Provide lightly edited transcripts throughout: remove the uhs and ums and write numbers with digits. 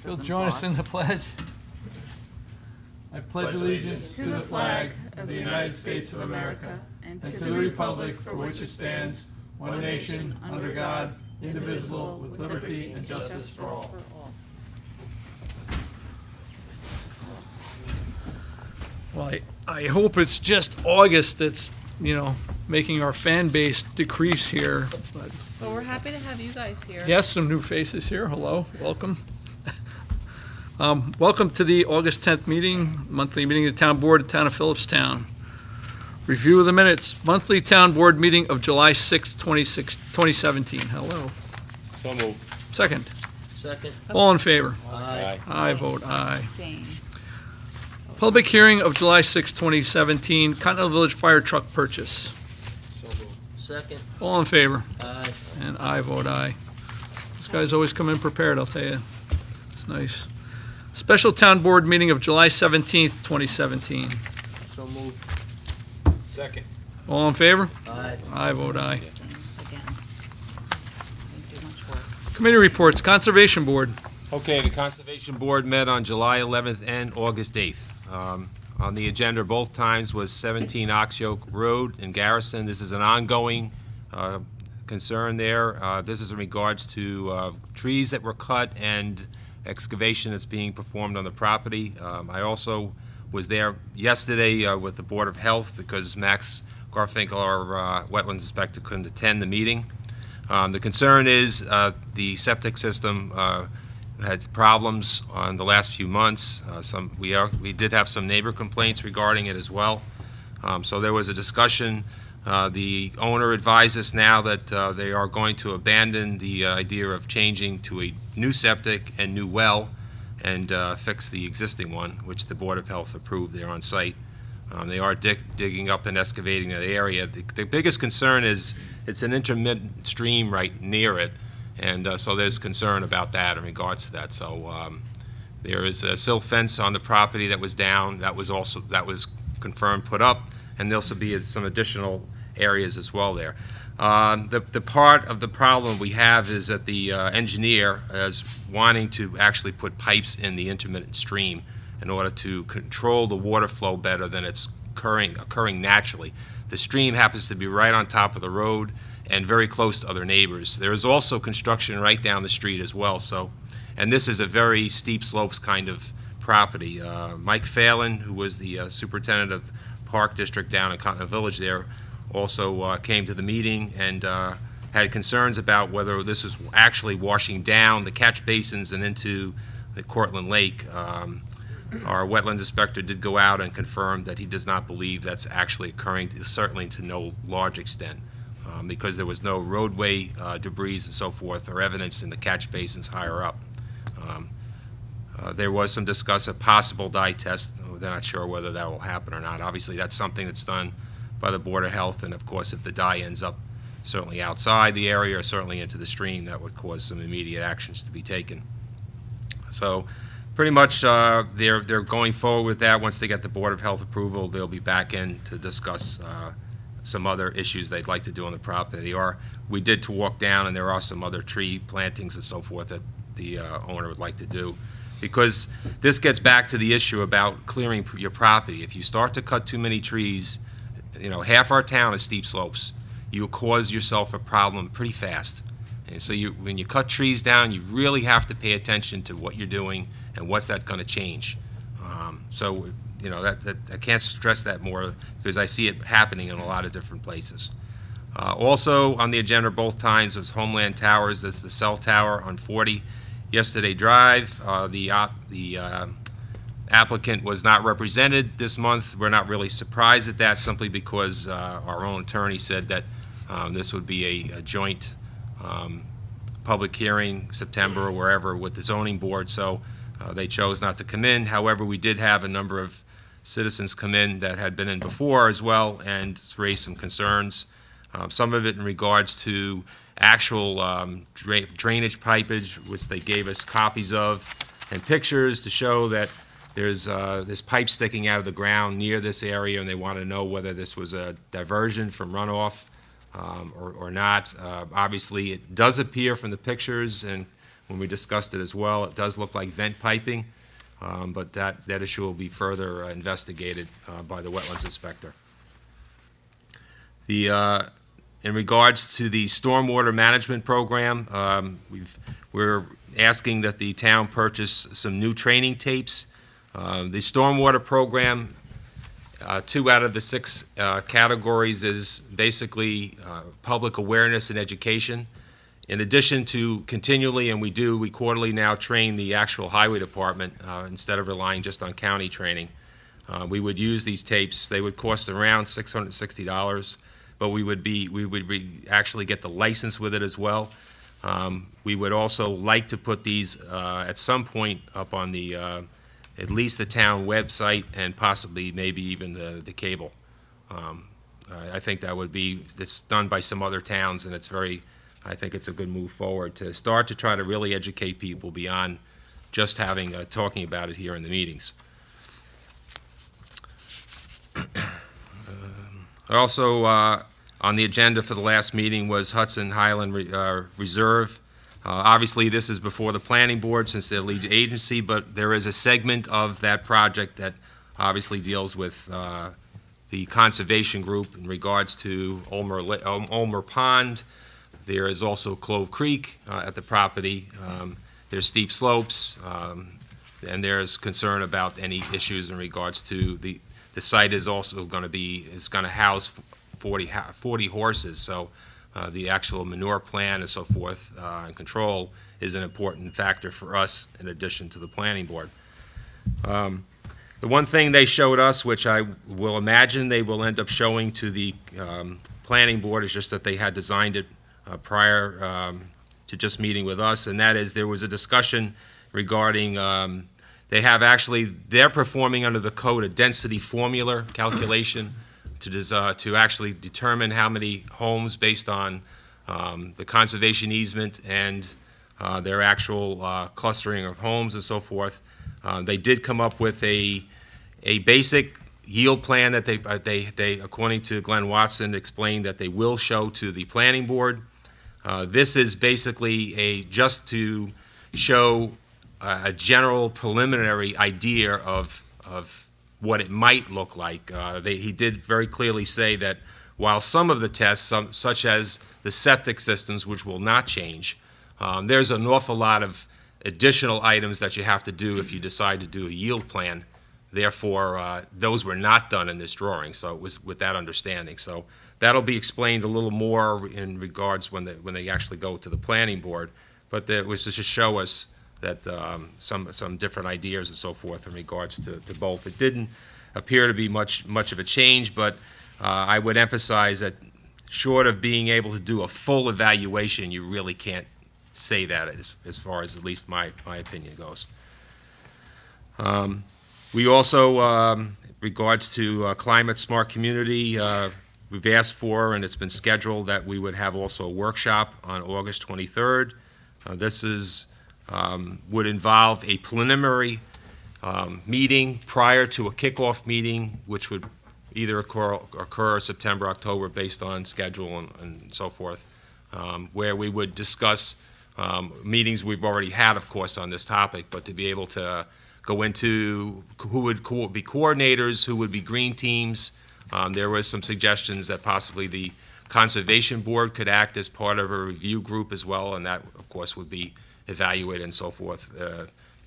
You'll join us in the pledge. I pledge allegiance to the flag of the United States of America and to the republic for which it stands, one nation, under God, indivisible, with liberty and justice for all. Well, I hope it's just August that's, making our fan base decrease here. But Well, we're happy to have you guys here. yes, some new faces here. Hello, welcome. Welcome to the August 10th meeting, monthly meeting of the Town Board of the Town of Philipstown. Review of the minutes, monthly Town Board meeting of July 6, 2017. Hello. So moved. Second. Second. All in favor? Aye. I vote aye. Abstain. Public hearing of July 6, 2017, Continental Village fire truck purchase. So moved. Second. All in favor? Aye. And I vote aye. This guy's always come in prepared, I'll tell you. It's nice. Special Town Board meeting of July 17th, 2017. So moved. Second. All in favor? Aye. I vote aye. Abstain again. Didn't do much work. Committee reports, Conservation Board. Okay, the Conservation Board met on July 11th and August 8th. On the agenda both times was 17 Ox Yoke Road in Garrison. This is an ongoing concern there. This is in regards to trees that were cut and excavation that's being performed on the property. I also was there yesterday with the Board of Health because Max Garfinkel, our wetlands inspector, couldn't attend the meeting. The concern is the septic system had problems on the last few months. We did have some neighbor complaints regarding it as well. So there was a discussion. The owner advised us now that they are going to abandon the idea of changing to a new septic and new well and fix the existing one, which the Board of Health approved there on site. They are digging up and excavating that area. The biggest concern is it's an intermittent stream right near it, and so there's concern about that in regards to that. So there is a silt fence on the property that was down. That was confirmed put up, and there'll also be some additional areas as well there. The part of the problem we have is that the engineer is wanting to actually put pipes in the intermittent stream in order to control the water flow better than it's occurring naturally. The stream happens to be right on top of the road and very close to other neighbors. There is also construction right down the street as well. And this is a very steep slopes kind of property. Mike Phelan, who was the superintendent of Park District down in Continental Village there, also came to the meeting and had concerns about whether this was actually washing down the catch basins and into the Cortland Lake. Our wetlands inspector did go out and confirm that he does not believe that's actually occurring, certainly to no large extent, because there was no roadway debris and so forth or evidence in the catch basins higher up. There was some discuss a possible dye test. They're not sure whether that will happen or not. Obviously, that's something that's done by the Board of Health, and of course, if the dye ends up certainly outside the area or certainly into the stream, that would cause some immediate actions to be taken. So pretty much they're going forward with that. Once they get the Board of Health approval, they'll be back in to discuss some other issues they'd like to do on the property. We did to walk down, and there are some other tree plantings and so forth that the owner would like to do. Because this gets back to the issue about clearing your property. If you start to cut too many trees, half our town is steep slopes. You'll cause yourself a problem pretty fast. And so when you cut trees down, you really have to pay attention to what you're doing and what's that going to change. That I can't stress that more because I see it happening in a lot of different places. Also on the agenda both times was Homeland Towers. That's the cell tower on 40 Yesterday Drive. The applicant was not represented this month. We're not really surprised at that simply because our own attorney said that this would be a joint public hearing, September or wherever, with the zoning board, so they chose not to come in. However, we did have a number of citizens come in that had been in before as well and raised some concerns. Some of it in regards to actual drainage pipage, which they gave us copies of, and pictures to show that there's this pipe sticking out of the ground near this area, and they want to know whether this was a diversion from runoff or not. Obviously, it does appear from the pictures and when we discussed it as well. It does look like vent piping, but that issue will be further investigated by the wetlands inspector. In regards to the stormwater management program, we're asking that the town purchase some new training tapes. The stormwater program, 2 out of the 6 categories is basically public awareness and education. In addition to continually, and we quarterly now train the actual highway department instead of relying just on county training. We would use these tapes. They would cost around $660, but we would actually get the license with it as well. We would also like to put these at some point up on the at least the town website and possibly maybe even the cable. I think that would be, it's done by some other towns, and I think it's a good move forward to start to try to really educate people beyond just talking about it here in the meetings. Also, on the agenda for the last meeting was Hudson Highland Reserve. Obviously, this is before the planning board since they're lead agency, but there is a segment of that project that obviously deals with the conservation group in regards to Ulmer Pond. There is also Clove Creek at the property. There's steep slopes, and there's concern about any issues in regards to the site is also going to house 40 horses, so the actual manure plan and so forth and control is an important factor for us in addition to the planning board. The one thing they showed us, which I will imagine they will end up showing to the planning board, is just that they had designed it prior to just meeting with us, and that is there was a discussion regarding they're performing under the code a density formula calculation to actually determine how many homes based on the conservation easement and their actual clustering of homes and so forth. They did come up with a basic yield plan that they according to Glenn Watson, explained that they will show to the planning board. This is basically just to show a general preliminary idea of what it might look like. He did very clearly say that while some of the tests, such as the septic systems, which will not change, there's an awful lot of additional items that you have to do if you decide to do a yield plan. Therefore, those were not done in this drawing, so it was with that understanding. So that'll be explained a little more in regards when they actually go to the planning board. But it was just to show us that some different ideas and so forth in regards to both. It didn't appear to be much of a change, but I would emphasize that short of being able to do a full evaluation, you really can't say that as far as at least my opinion goes. We also, regards to climate smart community, we've asked for, and it's been scheduled, that we would have also a workshop on August 23rd. This would involve a preliminary meeting prior to a kickoff meeting, which would either occur September, October, based on schedule and so forth, where we would discuss meetings we've already had, of course, on this topic, but to be able to go into who would be coordinators, who would be green teams. There was some suggestions that possibly the Conservation Board could act as part of a review group as well, and that, of course, would be evaluated and so forth.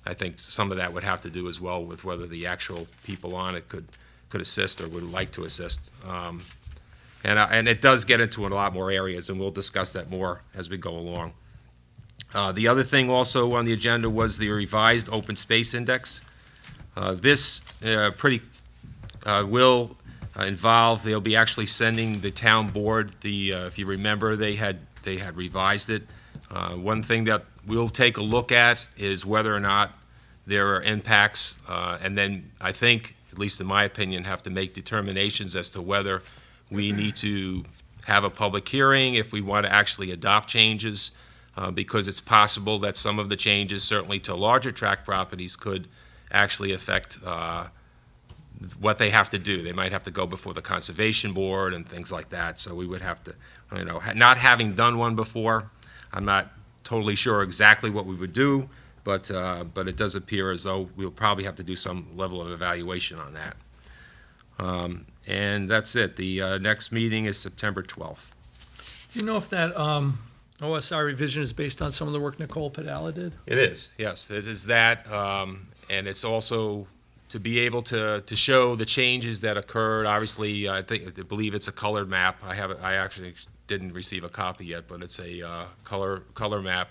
I think some of that would have to do as well with whether the actual people on it could assist or would like to assist. And it does get into a lot more areas, and we'll discuss that more as we go along. The other thing also on the agenda was the revised open space index. This will involve, they'll be actually sending the town board if you remember, they had revised it. One thing that we'll take a look at is whether or not there are impacts, and then I think, at least in my opinion, have to make determinations as to whether we need to have a public hearing if we want to actually adopt changes, because it's possible that some of the changes, certainly to larger tract properties, could actually affect what they have to do. They might have to go before the Conservation Board and things like that, so we would have to, not having done one before, I'm not totally sure exactly what we would do, but it does appear as though we'll probably have to do some level of evaluation on that. And that's it. The next meeting is September 12th. Do you know if that OSR revision is based on some of the work Nicole Padala did? It is, yes, it is that, and it's also to be able to show the changes that occurred. Obviously, I believe it's a colored map. I actually didn't receive a copy yet, but it's a color map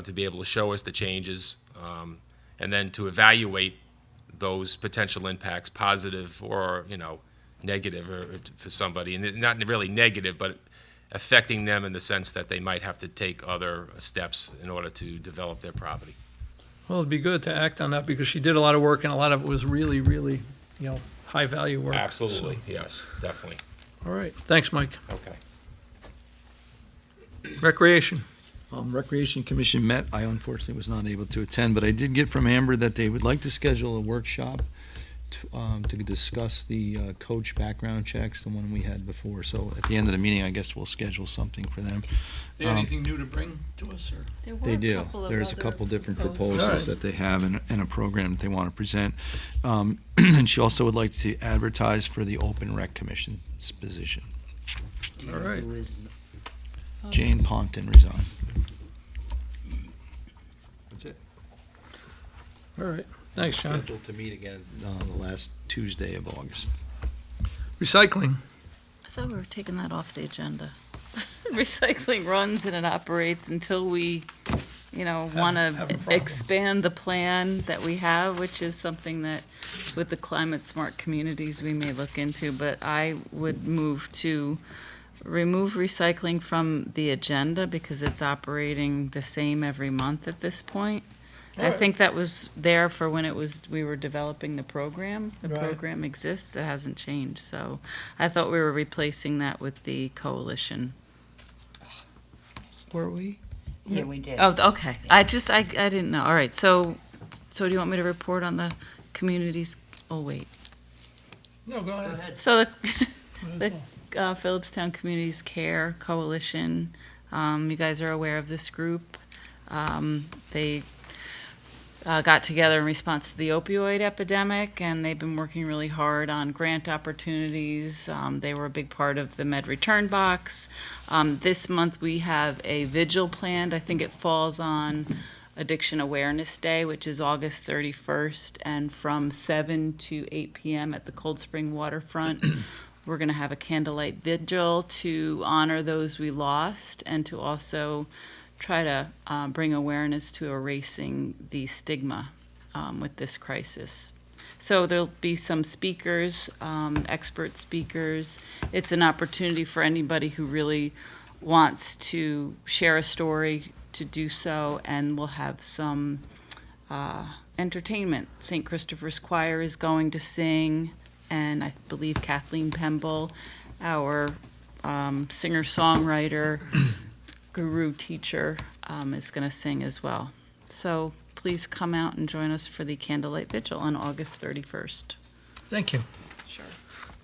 to be able to show us the changes, and then to evaluate those potential impacts, positive or, negative for somebody, and not really negative, but affecting them in the sense that they might have to take other steps in order to develop their property. Well, it'd be good to act on that because she did a lot of work and a lot of it was really, really, high-value work. Absolutely, yes, definitely. So, all right. Thanks, Mike. Okay. Recreation. Recreation Commission met. I unfortunately was not able to attend, but I did get from Amber that they would like to schedule a workshop to discuss the coach background checks, the one we had before. So at the end of the meeting, I guess we'll schedule something for them. Anything new to bring to us? Or? They do. There's a couple different proposals that they have and a program that they want to present. And she also would like to advertise for the Open Rec Commission's position. All right. Jane Ponton resigned. That's it. All right. Thanks, John. Scheduled to meet again the last Tuesday of August. Recycling. I thought we were taking that off the agenda. Recycling runs and it operates until we, want have a to problem. expand the plan that we have, which is something that with the climate smart communities we may look into. But I would move to remove recycling from the agenda because it's operating the same every month at this point. I think that was there for when we were developing the program. The Right. program exists, it hasn't changed, so I thought we were replacing that with the coalition. Were we? Yeah, we did. Oh, okay, I didn't know, all right, so do you want me to report on the communities? Oh, wait. No, go ahead. So the Philipstown Communities Care Coalition, you guys are aware of this group. They got together in response to the opioid epidemic, and they've been working really hard on grant opportunities. They were a big part of the Med Return Box. This month we have a vigil planned. I think it falls on Addiction Awareness Day, which is August 31st, and from 7 to 8 p.m. at the Cold Spring Waterfront, we're going to have a candlelight vigil to honor those we lost and to also try to bring awareness to erasing the stigma with this crisis. So there'll be some speakers, expert speakers. It's an opportunity for anybody who really wants to share a story to do so, and we'll have some entertainment. St. Christopher's Choir is going to sing, and I believe Kathleen Pemble, our singer-songwriter, guru teacher, is going to sing as well. So please come out and join us for the Candlelight Vigil on August 31st. Thank you. Sure.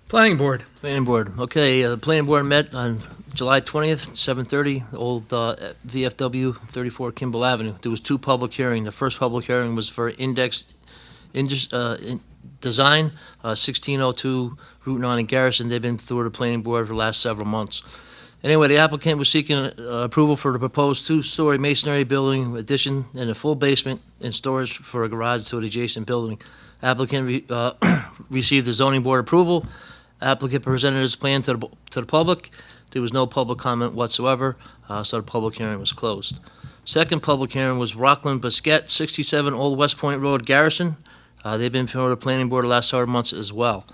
Planning Board. Planning Board. Okay, the Planning Board met on July 20th, 7:30, old VFW 34 Kimball Avenue. There was two public hearings. The first public hearing was for design, 1602 Route 9 in Garrison. They've been through the Planning Board for the last several months. Anyway, the applicant was seeking approval for the proposed two-story masonry building addition and a full basement and storage for a garage to the adjacent building. Applicant received the zoning board approval. Applicant presented his plan to the public. There was no public comment whatsoever, so the public hearing was closed. Second public hearing was Rockland Biscuit, 67 Old West Point Road, Garrison. They've been before the planning board the last several months as well.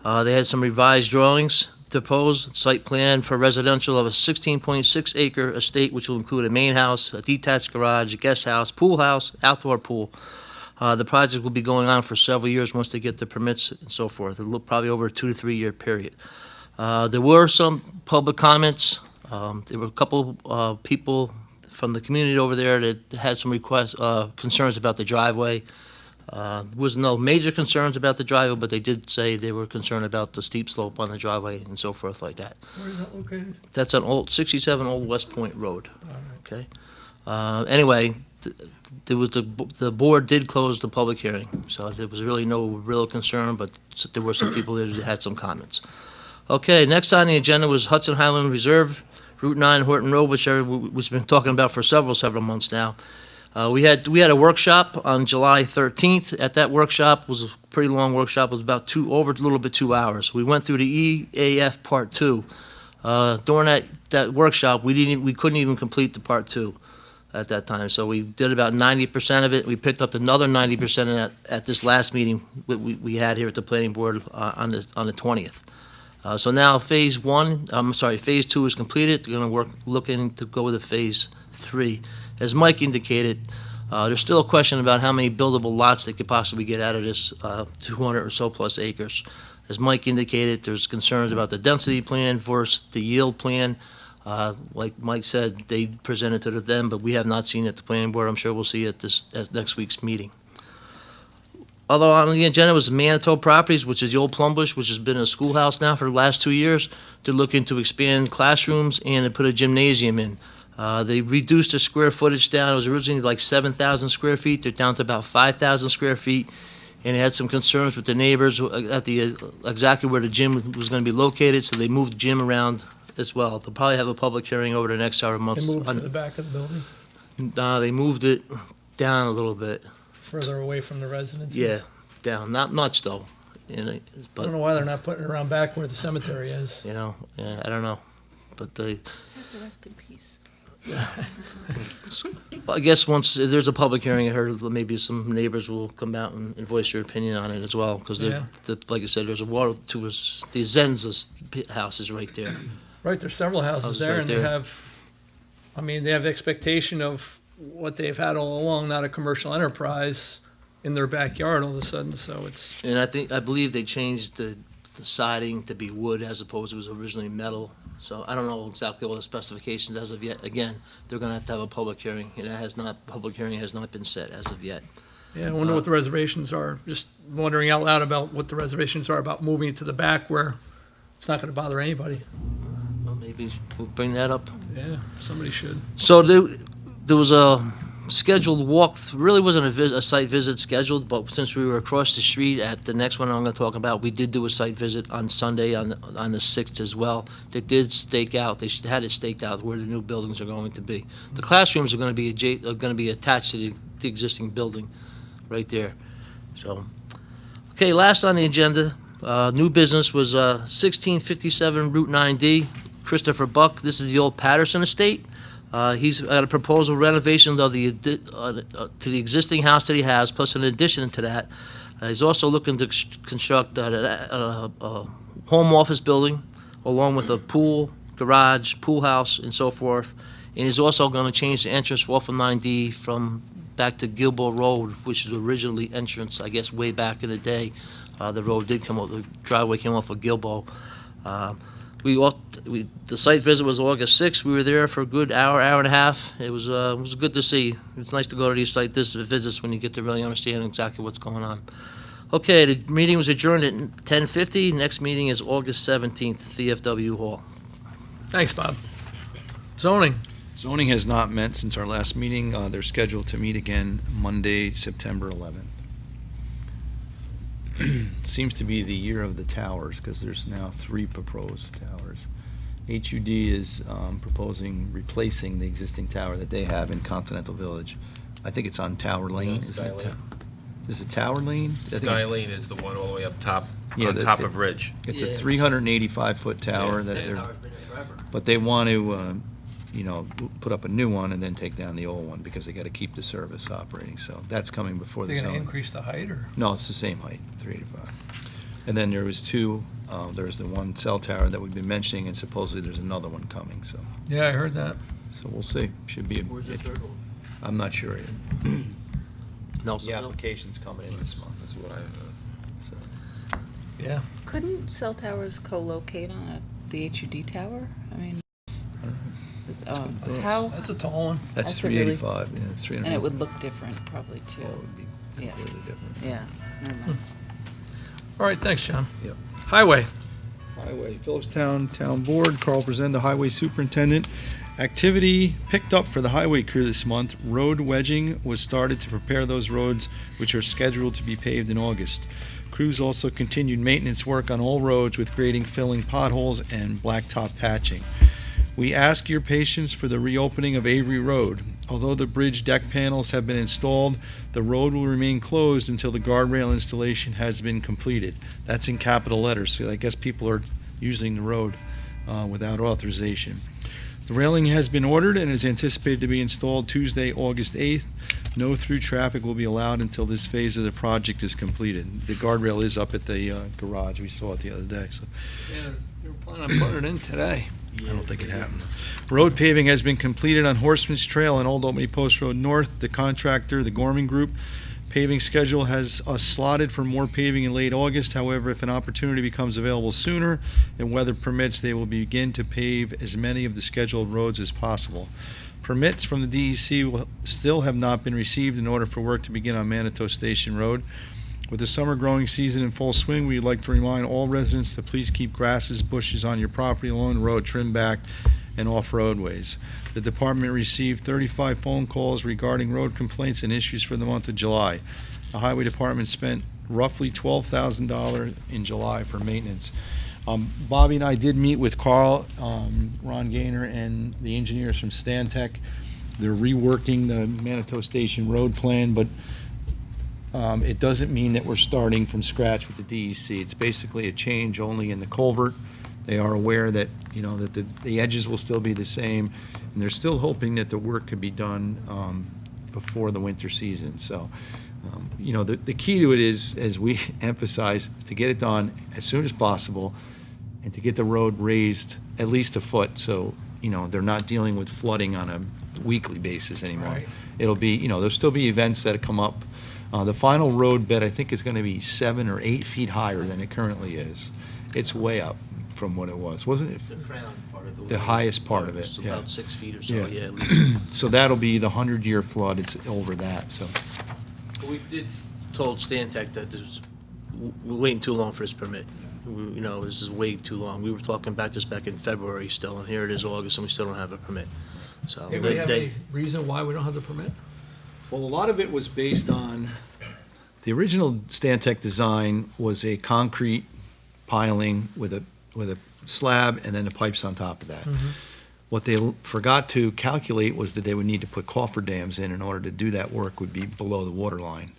They had some revised drawings. Proposed site plan for residential of a 16.6 acre estate, which will include a main house, a detached garage, a guest house, outdoor pool. The project will be going on for several years once they get the permits and so forth. It'll look probably over a 2 to 3 year period. There were some public comments. There were a couple people from the community over there that had some concerns about the driveway. There was no major concerns about the driveway, but they did say they were concerned about the steep slope on the driveway and so forth like that. Where is that located? That's on 67 Old West Point Road. All right. Okay. Anyway, there was the board did close the public hearing, so there was really no real concern, but there were some people that had some comments. Okay, next on the agenda was Hudson Highland Reserve, Route 9, Horton Road, which we've been talking about for several months now. We had a workshop on July 13th. At that workshop, was a pretty long workshop, it was about a little bit 2 hours. We went through the EAF Part 2. During that workshop, we couldn't even complete the Part 2 at that time, so we did about 90% of it. We picked up another 90% at this last meeting we had here at the planning board on the 20th. So now phase 2 is completed. They're going to looking to go to phase 3. As Mike indicated, there's still a question about how many buildable lots they could possibly get out of this 200 or so plus acres. As Mike indicated, there's concerns about the density plan versus the yield plan. Like Mike said, they presented to them, but we have not seen it at the planning board. I'm sure we'll see it at next week's meeting. Although on the agenda was Manitou Properties, which is the old Plumbush, which has been a schoolhouse now for the last 2 years. They're looking to expand classrooms and to put a gymnasium in. They reduced the square footage down. It was originally like 7,000 square feet. They're down to about 5,000 square feet. And they had some concerns with the neighbors at exactly where the gym was going to be located, so they moved the gym around as well. They'll probably have a public hearing over the next several months. They moved to the back of the building, They moved it down a little bit. further away from the residences. Yeah, down. Not much, though. I don't But, know why they're not putting it around back where the cemetery is. yeah, I don't know. But Have to rest in peace. I guess once there's a public hearing, I heard maybe some neighbors will come out and voice their opinion on it as well. Because, Yeah. like I said, there's a water to us. The Zenza's house is right there. Right, there's several houses Houses there, right and there. they have expectation of what they've had all along, not a commercial enterprise in their backyard all of a sudden, so it's, And I believe they changed the siding to be wood as opposed to it was originally metal. So I don't know exactly all the specifications as of yet. Again, they're going to have a public hearing, and public hearing has not been set as of yet. yeah, I wonder what the reservations are. Just wondering out loud about what the reservations are about moving it to the back where it's not gonna bother anybody. Well, maybe we'll bring that up. Yeah, somebody should. So there was a scheduled walk, really wasn't a site visit scheduled, but since we were across the street at the next one I'm going to talk about, we did do a site visit on Sunday on the 6th as well. They did stake out, had it staked out where the new buildings are going to be. The classrooms are going to be attached to the existing building right there. So, okay, last on the agenda, new business was 1657 Route 9D, Christopher Buck. This is the old Patterson estate. He's got a proposal renovation of to the existing house that he has, plus an addition to that. He's also looking to construct a home office building, along with a pool, garage, pool house, and so forth. And he's also going to change the entrance off of 9D from back to Gilboa Road, which is originally entrance, I guess, way back in the day. The road did come up, the driveway came off of Gilboa. The site visit was August 6th. We were there for a good hour and a half. It was good to see. It's nice to go to these site visits when you get to really understand exactly what's going on. Okay, the meeting was adjourned at 10:50. Next meeting is August 17th, VFW Hall. Thanks, Bob. Zoning. Zoning has not met since our last meeting. They're scheduled to meet again Monday, September 11th. Seems to be the year of the towers, because there's now 3 proposed towers. HUD is proposing replacing the existing tower that they have in Continental Village. I think it's on Tower Lane. Sky Isn't it? Lane. Is it Tower Lane? I think Sky Lane is the one all the way up top, Yeah, on top of Ridge. It's Yeah. a 385-foot tower that they're, but they want to, put up a new one and then take down the old one because they got to keep the service operating. So that's coming before the They're gonna zoning. increase the height, or? No, it's the same height, 385. And then there was 2, there was the one cell tower that we've been mentioning, and supposedly there's another one coming, so Yeah, I heard that. we'll see. Should be, Where's the third one? I'm not sure yet. Nelson. The application's coming in this month. That's what I heard. So. Yeah. Couldn't cell towers co-locate on the HUD tower? I mean, how, That's a tall one. That's That's a really- 385, yeah, it's 300. and it would look different probably too. Oh, it would be Yeah. completely different. Yeah, never mind. All right, thanks, John. Yep. Highway. Highway, Philipstown Town Board, Carl Presenda, Highway Superintendent, Activity picked up for the highway crew this month. Road wedging was started to prepare those roads which are scheduled to be paved in August. Crews also continued maintenance work on all roads with grading, filling potholes, and blacktop patching. We ask your patience for the reopening of Avery Road. Although the bridge deck panels have been installed, the road will remain closed until the guardrail installation has been completed. That's in capital letters, so I guess people are using the road without authorization. The railing has been ordered and is anticipated to be installed Tuesday, August 8th. No through traffic will be allowed until this phase of the project is completed. The guardrail is up at the garage. We saw it the other day, so Yeah, they were planning on putting it in today. I don't think it happened. Road paving has been completed on Horseman's Trail and Old Albany Post Road North. The contractor, the Gorman Group, paving schedule has us slotted for more paving in late August. However, if an opportunity becomes available sooner and weather permits, they will begin to pave as many of the scheduled roads as possible. Permits from the DEC will still have not been received in order for work to begin on Manitou Station Road. With the summer growing season in full swing, we'd like to remind all residents to please keep grasses, bushes on your property along the road trimmed back and off roadways. The department received 35 phone calls regarding road complaints and issues for the month of July. The highway department spent roughly $12,000 in July for maintenance. Bobby and I did meet with Carl, Ron Gaynor, and the engineers from Stantec. They're reworking the Manitou Station road plan, but it doesn't mean that we're starting from scratch with the DEC. It's basically a change only in the culvert. They are aware that, that the edges will still be the same, and they're still hoping that the work could be done before the winter season. So, the key to it is, as we emphasize, to get it done as soon as possible and to get the road raised at least a foot so, they're not dealing with flooding on a weekly basis anymore. Right. It'll be, there'll still be events that come up. The final road bed, I think, is going to be 7 or 8 feet higher than it currently is. It's way up from what it was, wasn't it? The crown part of The highest part of it, It's yeah. about 6 feet or so, Yeah. yeah, at least. So that'll be the 100-year flood. It's over that, so. We did told Stantec that we're waiting too long for this permit. This is way too long. We were talking about this back in February still, and here it is August, and we still don't have a permit. So Anybody have any reason why we don't have the permit? Well, a lot of it was based on, the original Stantec design was a concrete piling with a slab and then the pipes on top of that. What they forgot to calculate was that they would need to put cofferdams in order to do that work would be below the water line.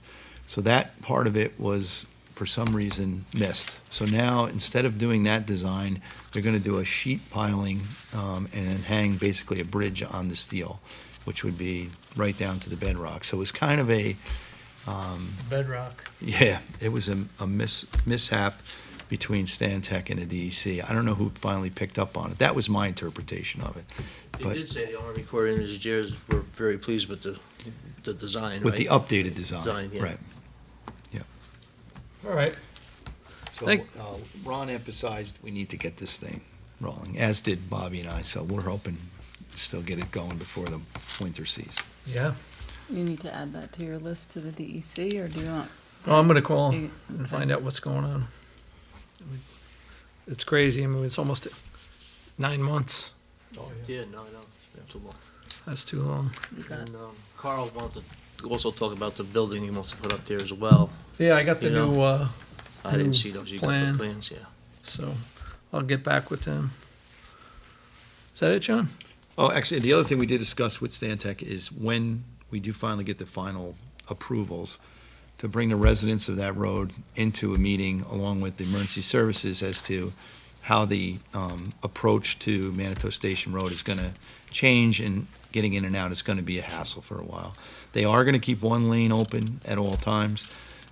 So that part of it was, for some reason, missed. So now, instead of doing that design, they're going to do a sheet piling and then hang basically a bridge on the steel, which would be right down to the bedrock. So it was kind of a, Bedrock. yeah, it was a mishap between Stantec and the DEC. I don't know who finally picked up on it. That was my interpretation of it. They But did say the Army Corps of Engineers were very pleased with the design, with right? the updated design, Design, yeah. right. All right. So Thank- Ron emphasized we need to get this thing rolling, as did Bobby and I. So we're hoping to still get it going before the winter season. Yeah. You need to add that to your list to the DEC, or do you want? Well, I'm gonna call You- and find out what's going on. It's crazy. I mean, it's almost 9 months. Yeah, no, too long. That's too long. You got- And Carl wanted to also talk about the building he wants to put up there as well. Yeah, I got the You know, new, I didn't New see those. You got plan. the plans, yeah. so I'll get back with him. Is that it, John? Oh, actually, the other thing we did discuss with Stantec is when we do finally get the final approvals, to bring the residents of that road into a meeting along with the emergency services as to how the approach to Manitou Station Road is going to change, and getting in and out is going to be a hassle for a while. They are going to keep one lane open at all times,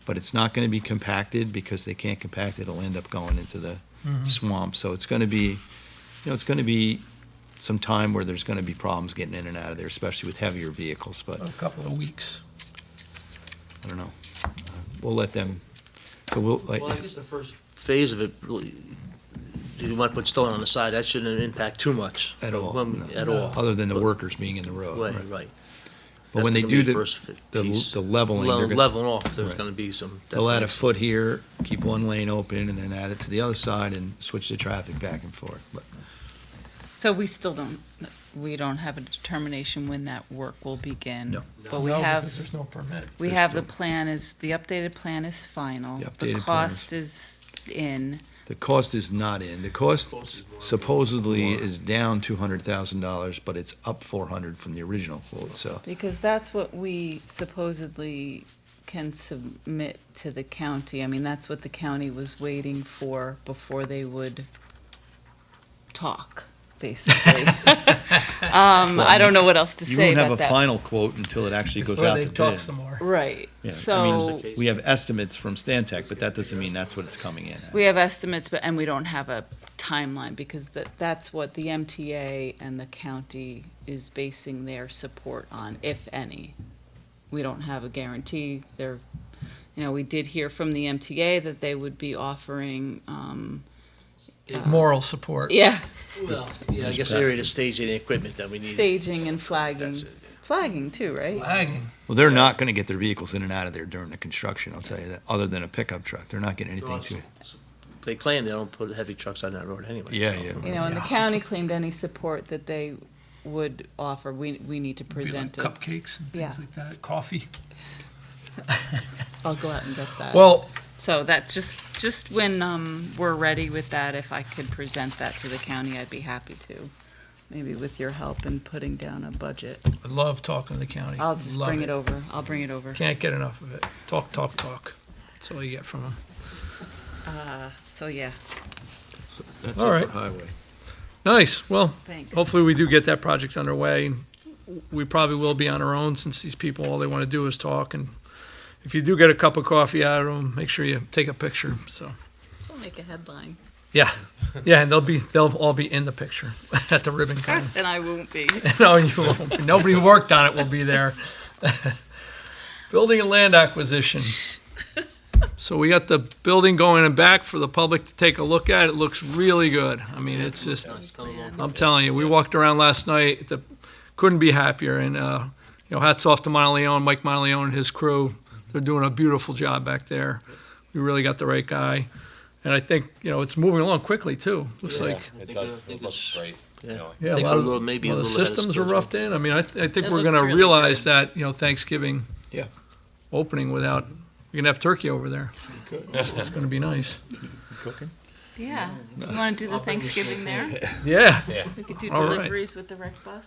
but it's not going to be compacted because they can't compact it. It'll end up going into the swamp. So it's going to be, it's going to be some time where there's going to be problems getting in and out of there, especially with heavier vehicles. But A couple of weeks. I don't know. We'll let them. So we'll like. Well, I guess the first phase of it, really, you might put stone on the side, that shouldn't impact too much. At all, no. At all. Other than the But- workers being in the road. Right. But when That's they gonna do be the first piece. the leveling, they're gonna, Leveling off, there's Right. gonna be some. they'll add a definitely foot here, keep one lane open, and then add it to the other side and switch the traffic back and forth. But So we don't have a determination when that work will begin. No. But we No, have, because there's no permit. we have the updated plan is final. The The updated plan cost is in. The cost is not in. The cost supposedly is down $200,000, but it's up 400 from the original quote, so. Because that's what we supposedly can submit to the county. I mean, that's what the county was waiting for before they would talk, basically. I don't know what else to You say won't have about a that. final quote until it actually goes Before out they to talk bid. some more. Right, Yeah, I so mean, we have estimates from Stantec, but that doesn't mean that's what it's coming in at. we have estimates, and we don't have a timeline because that's what the MTA and the county is basing their support on, if any. We don't have a guarantee. We did hear from the MTA that they would be offering, Moral support. yeah, Well, yeah, I guess area to stage any equipment that we need. staging and flagging. That's it. Flagging too, right? Flagging. Well, they're not gonna get their vehicles in and out of there during the construction, I'll tell you that, other than a pickup truck. They're not getting anything to. They claim they don't put heavy trucks on that road anyway. Yeah, so- yeah. And the county claimed any support that they would offer, we need to Be like present it. cupcakes and Yeah. things like that, coffee. I'll go out and get that. Well, So that just when we're ready with that, if I could present that to the county, I'd be happy to. Maybe with your help in putting down a budget. I love talking to the county. I'll just Love bring it over. I'll bring it over. Can't get enough of it. Talk, talk, talk. That's all you get from them. So yeah, That's All it right. for highway. Nice. Well, thanks. hopefully we do get that project underway. We probably will be on our own since these people, all they want to do is talk. And if you do get a cup of coffee out of them, make sure you take a picture. So, We'll make a headline. yeah. Yeah, and they'll all be in the picture at the ribbon cutting. And I won't be. No, you won't be. Nobody who worked on it will be there. Building and land acquisition. So we got the building going and back for the public to take a look at. It looks really good. I mean, it's just, It's coming along. I'm telling you, we walked around last night, couldn't be happier. And, hats off to Mike Monteleone and his crew. They're doing a beautiful job back there. We really got the right guy. And I think, it's moving along quickly too. Looks like, It I does, think it looks it's- great. Yeah. you know. yeah, a think lot we're of, a little- maybe a the little ahead of systems are schedule. roughed in. I mean, I think It we're looks gonna really realize good. that, Thanksgiving Yeah. opening without, we can have turkey over there. It's gonna be nice. Cooking? Yeah. You want to do the Thanksgiving there? Yeah, We could do All right. deliveries with the rec bus.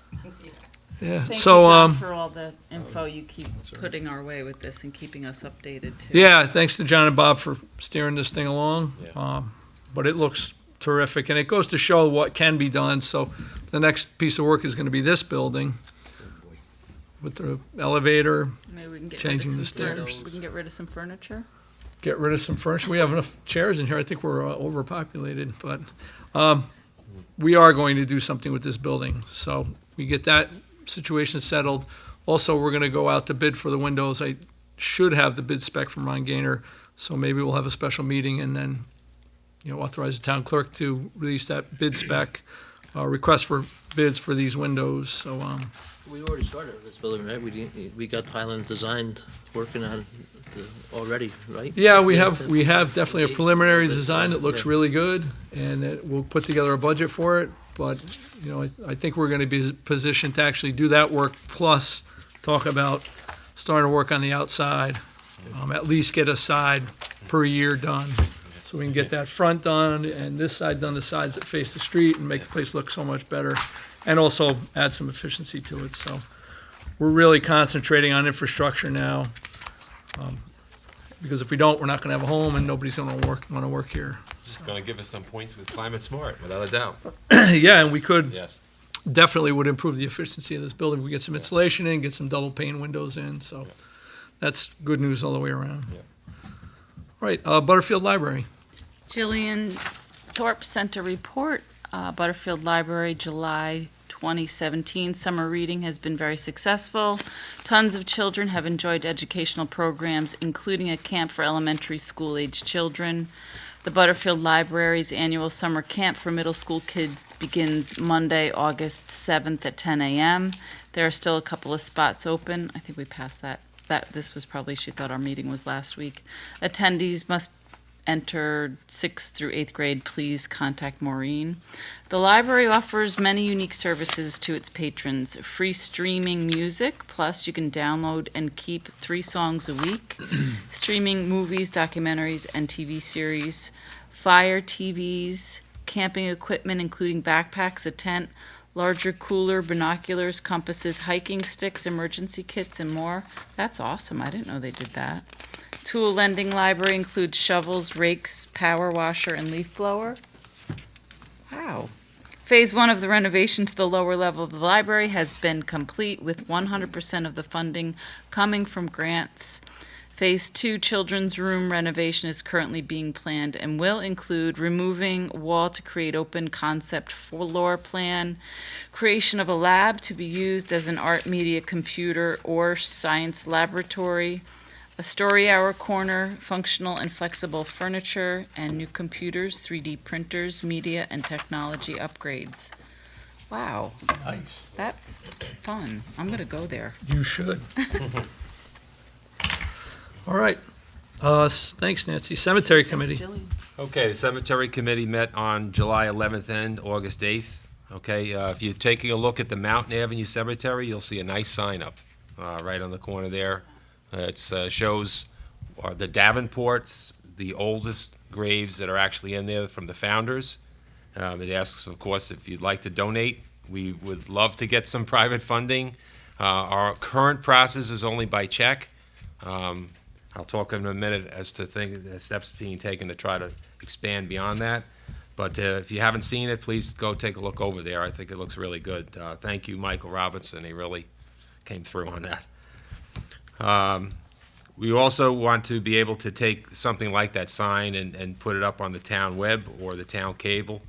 yeah. Thank So, you, John, for all the info you keep putting our way with this and keeping us updated too. yeah, thanks to John and Bob for steering this thing along. Yeah. But it looks terrific, and it goes to show what can be done. So the next piece of work is gonna be this building with the elevator, Maybe we can get Changing rid the of some furniture. stairs. We can get rid of some furniture. get rid of some furniture. We have enough chairs in here. I think we're overpopulated, but we are going to do something with this building. So we get that situation settled. Also, we're going to go out to bid for the windows. I should have the bid spec from Ron Gaynor, so maybe we'll have a special meeting and then, authorize the town clerk to release that bid spec, request for bids for these windows. So, We already started on this building, right? We got Highland Designed working on already, right? yeah, we have definitely a preliminary design that looks Yeah. really good, and we'll put together a budget for it. But, I think we're going to be positioned to actually do that work, plus talk about starting to work on the outside, at least get a side per year done. So we can get that front done and this side done, the sides that face the street, and make the place look so much better, and also add some efficiency to it. So we're really concentrating on infrastructure now, because if we don't, we're not going to have a home, and nobody's going to want to work here. It's gonna give us some points with Climate Smart, without a doubt. Yeah, and we could Yes. definitely would improve the efficiency of this building. We get some insulation in, get some double pane windows in, so that's good news all the way around. Yeah. Right, Butterfield Library. Jillian Thorpe sent a report, Butterfield Library, July 2017. Summer reading has been very successful. Tons of children have enjoyed educational programs, including a camp for elementary school-age children. The Butterfield Library's annual summer camp for middle school kids begins Monday, August 7th at 10 a.m. There are still a couple of spots open. I think we passed that. This was probably, she thought our meeting was last week. Attendees must enter 6th through 8th grade, please contact Maureen. The library offers many unique services to its patrons. Free streaming music, plus you can download and keep 3 songs a week. Streaming movies, documentaries, and TV series. Fire TVs, camping equipment including backpacks, a tent, larger cooler, binoculars, compasses, hiking sticks, emergency kits, and more. That's awesome. I didn't know they did that. Tool lending library includes shovels, rakes, power washer, and leaf blower. Wow. Phase 1 of the renovation to the lower level of the library has been complete with 100% of the funding coming from grants. Phase 2 children's room renovation is currently being planned and will include removing wall to create open concept floor plan, creation of a lab to be used as an art media computer or science laboratory, a story hour corner, functional and flexible furniture, and new computers, 3D printers, media and technology upgrades. Wow, Nice. that's fun. I'm gonna go there. You should. All right. Thanks, Nancy. Cemetery Committee. Okay, the Cemetery Committee met on July 11th and August 8th. Okay, if you're taking a look at the Mountain Avenue Cemetery, you'll see a nice sign up right on the corner there. It shows the Davenports, the oldest graves that are actually in there from the founders. It asks, of course, if you'd like to donate. We would love to get some private funding. Our current process is only by check. I'll talk in a minute as to steps being taken to try to expand beyond that. But if you haven't seen it, please go take a look over there. I think it looks really good. Thank you, Michael Robinson. He really came through on that. We also want to be able to take something like that sign and put it up on the town web or the town cable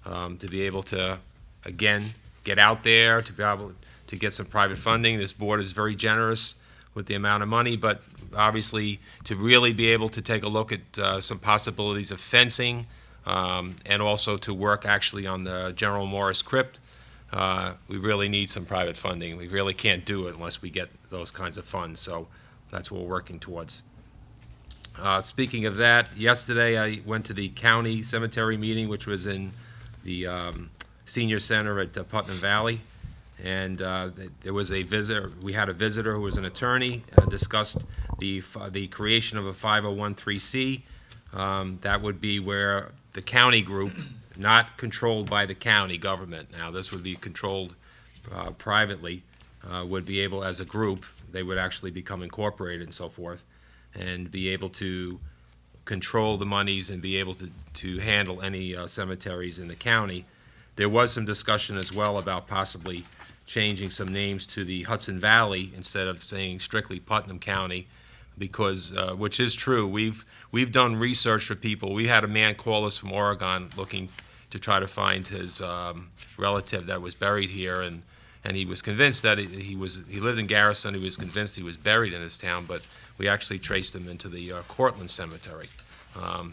to be able to, again, get out there, to be able to get some private funding. This board is very generous with the amount of money, but obviously to really be able to take a look at some possibilities of fencing and also to work actually on the General Morris Crypt, we really need some private funding. We really can't do it unless we get those kinds of funds, so that's what we're working towards. Speaking of that, yesterday I went to the county cemetery meeting, which was in the senior center at Putnam Valley. And there was a visitor. We had a visitor who was an attorney, discussed the creation of a 501(c). That would be where the county group, not controlled by the county government. Now, this would be controlled privately, would be able, as a group, they would actually become incorporated and so forth, and be able to control the monies and be able to handle any cemeteries in the county. There was some discussion as well about possibly changing some names to the Hudson Valley instead of saying strictly Putnam County, because, which is true. We've done research for people. We had a man call us from Oregon looking to try to find his relative that was buried here, and he was convinced that he lived in Garrison. He was convinced he was buried in this town, but we actually traced him into the Cortland Cemetery.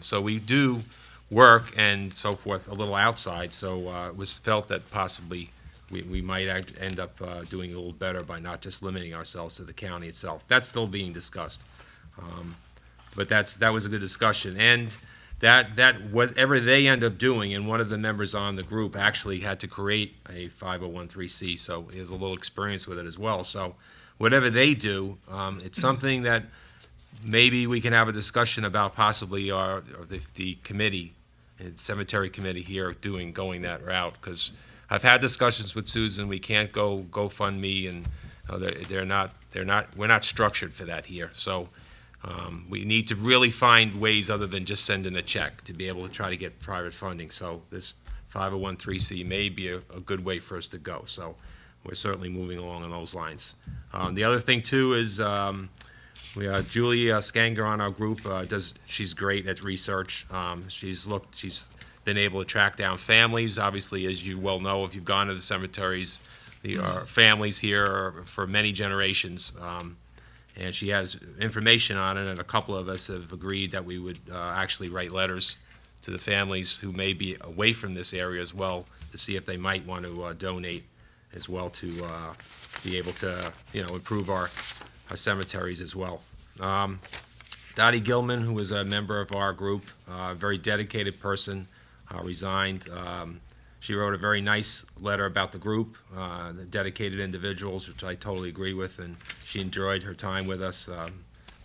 So we do work and so forth a little outside, so it was felt that possibly we might end up doing a little better by not just limiting ourselves to the county itself. That's still being discussed. But that was a good discussion. And that whatever they end up doing, and one of the members on the group actually had to create a 501(c), so he has a little experience with it as well. So whatever they do, it's something that maybe we can have a discussion about possibly the committee, and cemetery committee here going that route, because I've had discussions with Susan. We can't go GoFundMe, and we're not structured for that here. So we need to really find ways other than just sending a check to be able to try to get private funding. So this 501(c) may be a good way for us to go. So we're certainly moving along on those lines. The other thing too is we have Julie Skanger on our group. She's great at research. She's been able to track down families. Obviously, as you well know, if you've gone to the cemeteries, the families here are for many generations. And she has information on it, and a couple of us have agreed that we would actually write letters to the families who may be away from this area as well, to see if they might want to donate as well to be able to improve our cemeteries as well. Dottie Gilman, who was a member of our group, a very dedicated person, resigned. She wrote a very nice letter about the group, the dedicated individuals, which I totally agree with, and she enjoyed her time with us,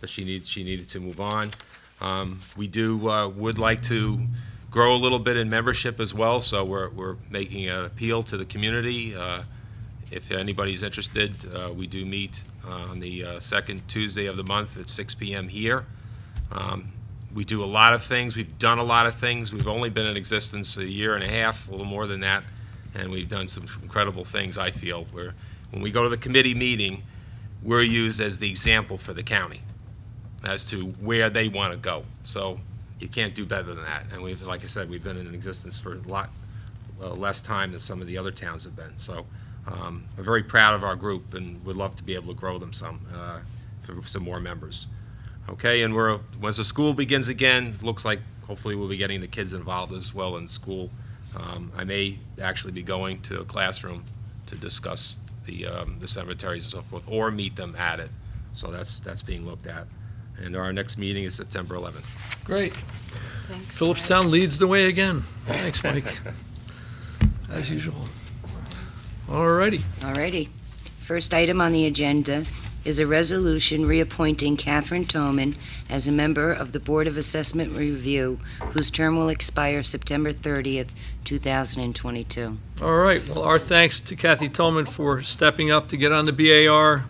but she needed to move on. We would like to grow a little bit in membership as well, so we're making an appeal to the community. If anybody's interested, we do meet on the second Tuesday of the month at 6 p.m. here. We do a lot of things. We've done a lot of things. We've only been in existence a year and a half, a little more than that, and we've done some incredible things, I feel. When we go to the committee meeting, we're used as the example for the county as to where they want to go. So you can't do better than that. And like I said, we've been in existence for a lot less time than some of the other towns have been. So I'm very proud of our group and would love to be able to grow them some for some more members. Okay, and once the school begins again, looks like hopefully we'll be getting the kids involved as well in school. I may actually be going to a classroom to discuss the cemeteries and so forth, or meet them at it. So that's being looked at. And our next meeting is September 11th. Great. Thanks. Philipstown leads the way again. Thanks, Mike. As usual. All righty. Alrighty. First item on the agenda is a resolution reappointing Catherine Toman as a member of the Board of Assessment Review, whose term will expire September 30th, 2022. All right. Well, our thanks to Kathy Tolman for stepping up to get on the BAR.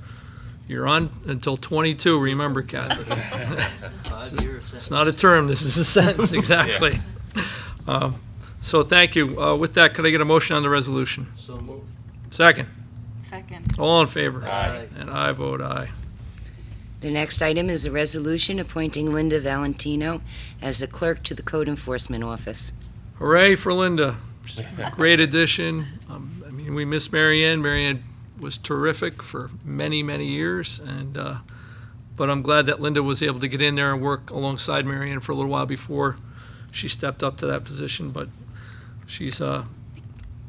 You're on until 22, remember, Kathy. 5 years. It's not a term, this is a sentence, exactly. So thank you. With that, could I get a motion on the resolution? So moved. Second. Second. All in favor? Aye. And I vote aye. The next item is a resolution appointing Linda Valentino as the clerk to the Code Enforcement Office. Hooray for Linda. Great addition. I mean, we miss Mary Ann. Mary Ann was terrific for many, many years, and but I'm glad that Linda was able to get in there and work alongside Mary Ann for a little while before she stepped up to that position. But she's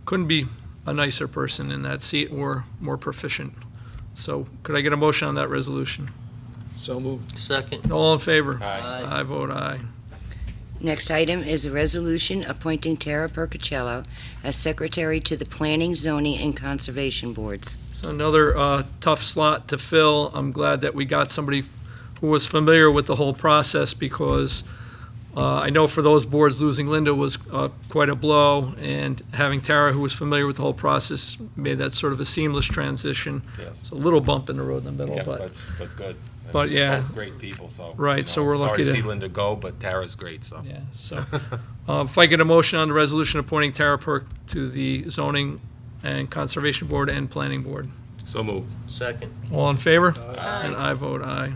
couldn't be a nicer person in that seat or more proficient. So could I get a motion on that resolution? So moved. Second. All in favor? Aye. I vote aye. Next item is a resolution appointing Tara Percocello as secretary to the Planning, Zoning, and Conservation Boards. So another tough slot to fill. I'm glad that we got somebody who was familiar with the whole process, because I know for those boards, losing Linda was quite a blow, and having Tara, who was familiar with the whole process, made that sort of a seamless transition. Yes. It's a little bump in the road in the middle, Yeah, but but good. But, yeah. Both great people, so. Right, so we're lucky Sorry to- to see Linda go, but Tara's great, so. yeah. So if I get a motion on the resolution appointing Tara Perk to the Zoning and Conservation Board and Planning Board. So moved. Second. All in favor? And I vote aye.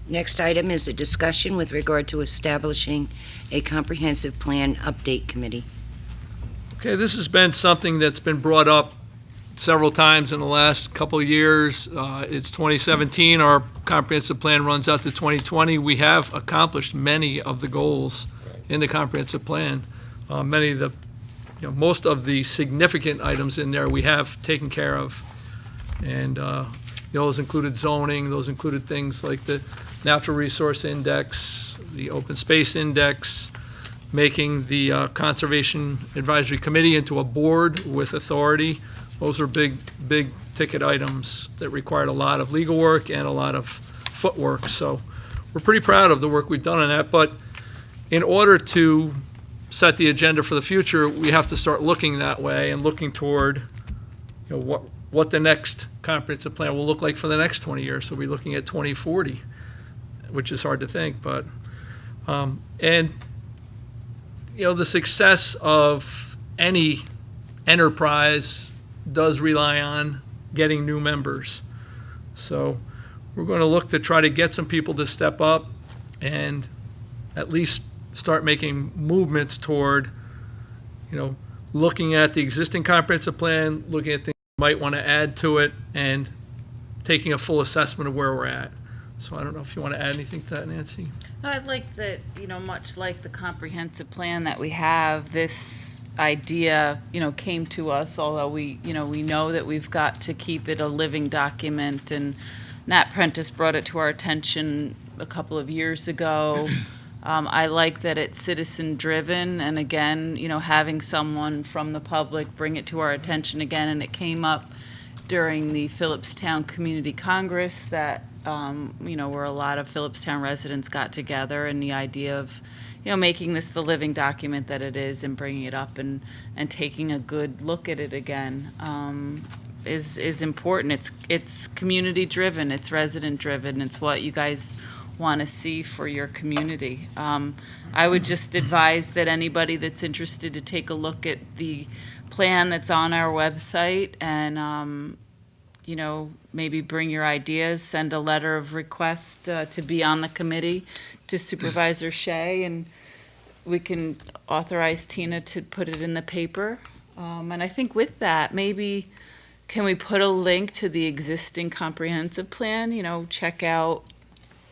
Next item is a discussion with regard to establishing a comprehensive plan update committee. Okay, this has been something that's been brought up several times in the last couple of years. It's 2017, our comprehensive plan runs out to 2020. We have accomplished many of the goals in the comprehensive plan. Many of the, most of the significant items in there we have taken care of. And those included zoning, those included things like the Natural Resource Index, the Open Space Index, making the Conservation Advisory Committee into a board with authority. Those are big ticket items that required a lot of legal work and a lot of footwork. So we're pretty proud of the work we've done on that. But in order to set the agenda for the future, we have to start looking that way and looking toward what the next comprehensive plan will look like for the next 20 years. So we're looking at 2040, which is hard to think. But and the success of any enterprise does rely on getting new members. So we're going to look to try to get some people to step up and at least start making movements toward, looking at the existing comprehensive plan, looking at things we might want to add to it, and taking a full assessment of where we're at. So I don't know if you want to add anything to that, Nancy? No, I'd like that, much like the comprehensive plan that we have, this idea, came to us, although we know that we've got to keep it a living document, and Nat Prentice brought it to our attention a couple of years ago. I like that it's citizen-driven, and again, having someone from the public bring it to our attention again, and it came up during the Philipstown Community Congress that, where a lot of Philipstown residents got together, and the idea of, making this the living document that it is and bringing it up and taking a good look at it again is important. It's community-driven, it's resident-driven, it's what you guys want to see for your community. I would just advise that anybody that's interested to take a look at the plan that's on our website and, maybe bring your ideas, send a letter of request to be on the committee to Supervisor Shea, and we can authorize Tina to put it in the paper. And I think with that, maybe can we put a link to the existing comprehensive plan, check out.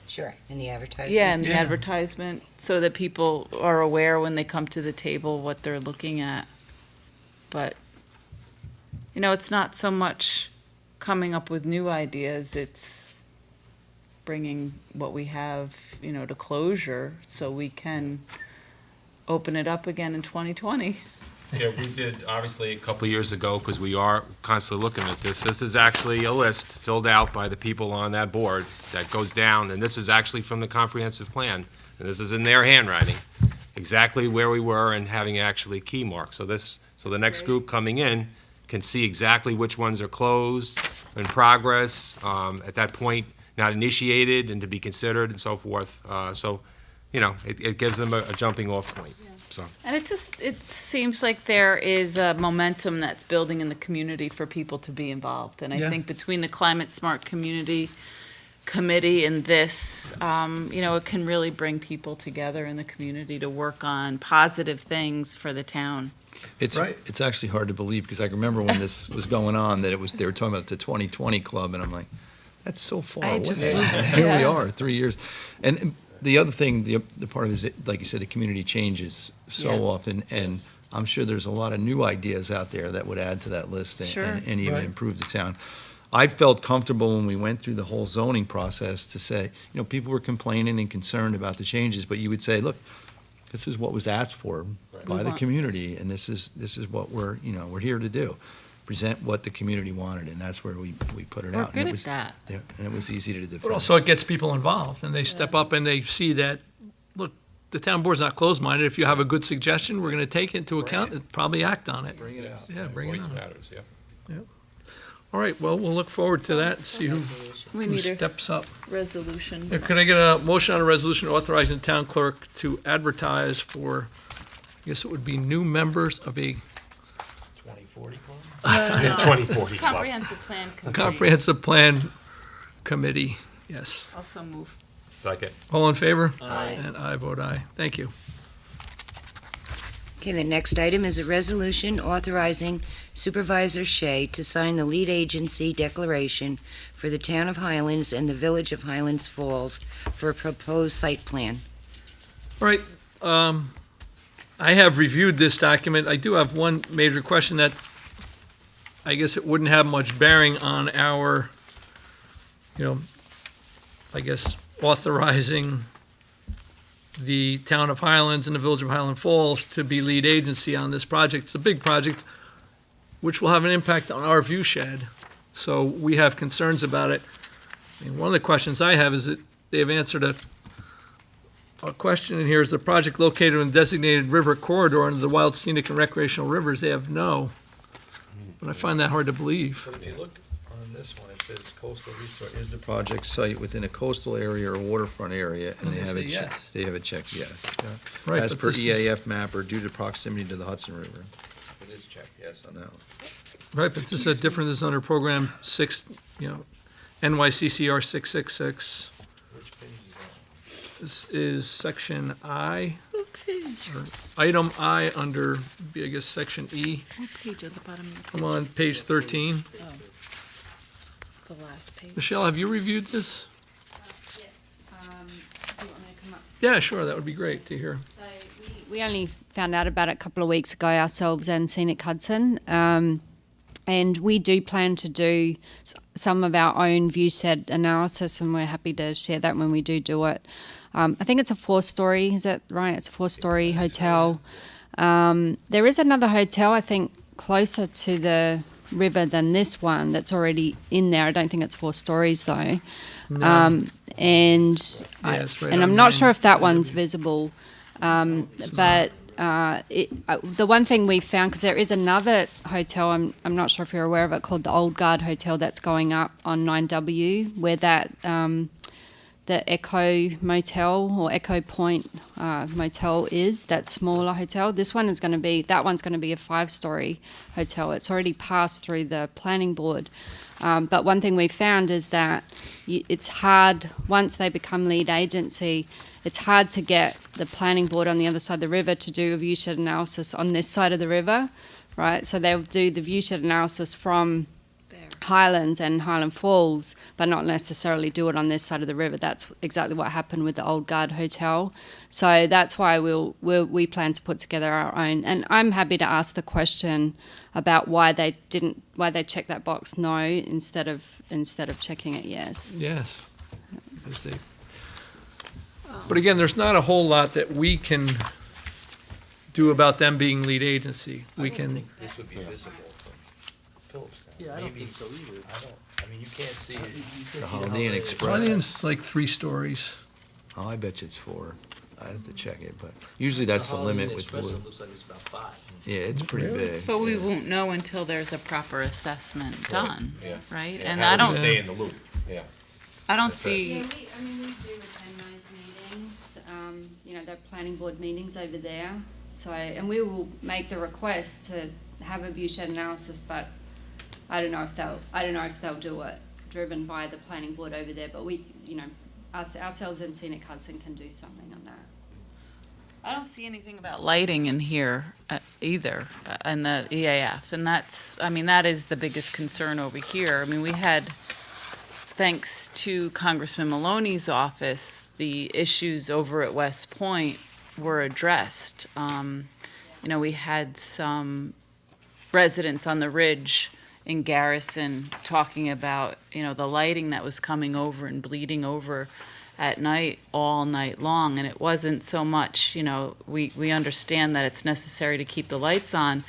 Sure, in the advertisement? Yeah, in the advertisement, so that people are aware when they come to the table what they're looking at. But, it's not so much coming up with new ideas, it's bringing what we have, to closure so we can open it up again in 2020. Yeah, we did, obviously, a couple of years ago, because we are constantly looking at this. This is actually a list filled out by the people on that board that goes down, and this is actually from the comprehensive plan, and this is in their handwriting, exactly where we were and having actually key marks. So the next group coming in can see exactly which ones are closed, in progress, at that point, not initiated and to be considered and so forth. It gives them a jumping off point, so. And it seems like there is a momentum that's building in the community for people to be involved. And I think between the Climate Smart Community Committee and this, it can really bring people together in the community to work on positive things for the town. It's actually hard to believe, because I remember when this was going on, that they were talking about the 2020 club, and I'm like, that's so far away. Here we are, 3 years. And the other thing, the part of it is, like you said, the community changes so often, and I'm sure there's a lot of new ideas out there that would add to that list and even improve the town. I felt comfortable when we went through the whole zoning process to say, people were complaining and concerned about the changes, but you would say, look, this is what was asked for by the community, and this is what we're here to do. Present what the community wanted, and that's where we put it out. We're good at that. Yeah, and it was easy to defend. But also it gets people involved, and they step up and they see that, look, the town board's not closed-minded. If you have a good suggestion, we're going to take it into account and probably act on it. Bring it out. Yeah, bring it Voice on. matters, yeah. All right, well, we'll look forward to that and see who We need a steps up. resolution. Could I get a motion on a resolution authorizing the town clerk to advertise for, I guess it would be new members of a 2040 club? 2040 club. Comprehensive Plan Committee. comprehensive plan committee? Yes. Also move. Second. All in favor? Aye. And I vote aye. Thank you. Okay, the next item is a resolution authorizing Supervisor Shea to sign the lead agency declaration for the town of Highlands and the village of Highlands Falls for a proposed site plan. All right, I have reviewed this document. I do have one major question that I guess it wouldn't have much bearing on our, authorizing the town of Highlands and the village of Highland Falls to be lead agency on this project. It's a big project, which will have an impact on our view shed. So we have concerns about it. One of the questions I have is that they have answered a question in here: is the project located in a designated river corridor under the wild, scenic, and recreational rivers? They have no. But I find that hard to believe. But if you look on this one, it says coastal resource, is the project site within a coastal area or waterfront area? And they have it, yes. they have it checked, yes. Right, As but per this is- EAF map or due to proximity to the Hudson River. It is checked, yes, on that one. Right, but this is different. This is under program 6, NYCCR 666. Which page is that? This is section I, or item I under, I guess, section E. What page at the bottom? I'm on page 13. The last page. Michelle, have you reviewed this? Do you want me to come up? Yeah, sure, that would be great to hear. So we only found out about it a couple of weeks ago ourselves and Scenic Hudson. And we do plan to do some of our own view shed analysis, and we're happy to share that when we do it. I think it's a 4-story, is that right? It's a 4-story hotel. There is another hotel, I think, closer to the river than this one that's already in there. I don't think it's 4 stories though. And it's right and I'm on not 9 sure if that IW. one's visible. But the one thing we found, because there is another hotel, I'm not sure if you're aware of it, called the Old Guard Hotel that's going up on 9W, where that the Echo Motel or Echo Point Motel is, that smaller hotel. This one is going to be, that one's going to be a 5-story hotel. It's already passed through the planning board. But one thing we found is that it's hard, once they become lead agency, it's hard to get the planning board on the other side of the river to do a viewshed analysis on this side of the river, right? So they'll do the viewshed analysis from Highlands and Highland Falls, but not necessarily do it on this side of the river. That's exactly what happened with the Old Guard Hotel. So that's why we plan to put together our own. And I'm happy to ask the question about why they checked that box no instead of checking it yes. Yes. Because they- But again, there's not a whole lot that we can do about them being lead agency. We can, This would be visible from Philipstown. Yeah, I don't think so either. I mean, you can't see it. The Holiday Inn Express. Holiday like 3 stories. Oh, I bet you it's 4. I'd have to check it, but usually that's the limit with Express, blue. it looks like it's about 5. Yeah, it's pretty big. But we yeah. won't know until there's a proper assessment done, Yeah. right? Yeah, And how I do we don't, stay in the loop, yeah. I don't That's see, We do attend those meetings, the planning board meetings over there. So, and we will make the request to have a viewshed analysis, but I don't know if they'll do it, driven by the planning board over there. But we, ourselves and Scenic Hudson can do something on that. I don't see anything about lighting in here either, in the EAF. And that is the biggest concern over here. I mean, we had, thanks to Congressman Maloney's office, the issues over at West Point were addressed. We had some residents on the ridge in Garrison talking about, the lighting that was coming over and bleeding over at night, all night long. And it wasn't so much, we understand that it's necessary to keep the lights on.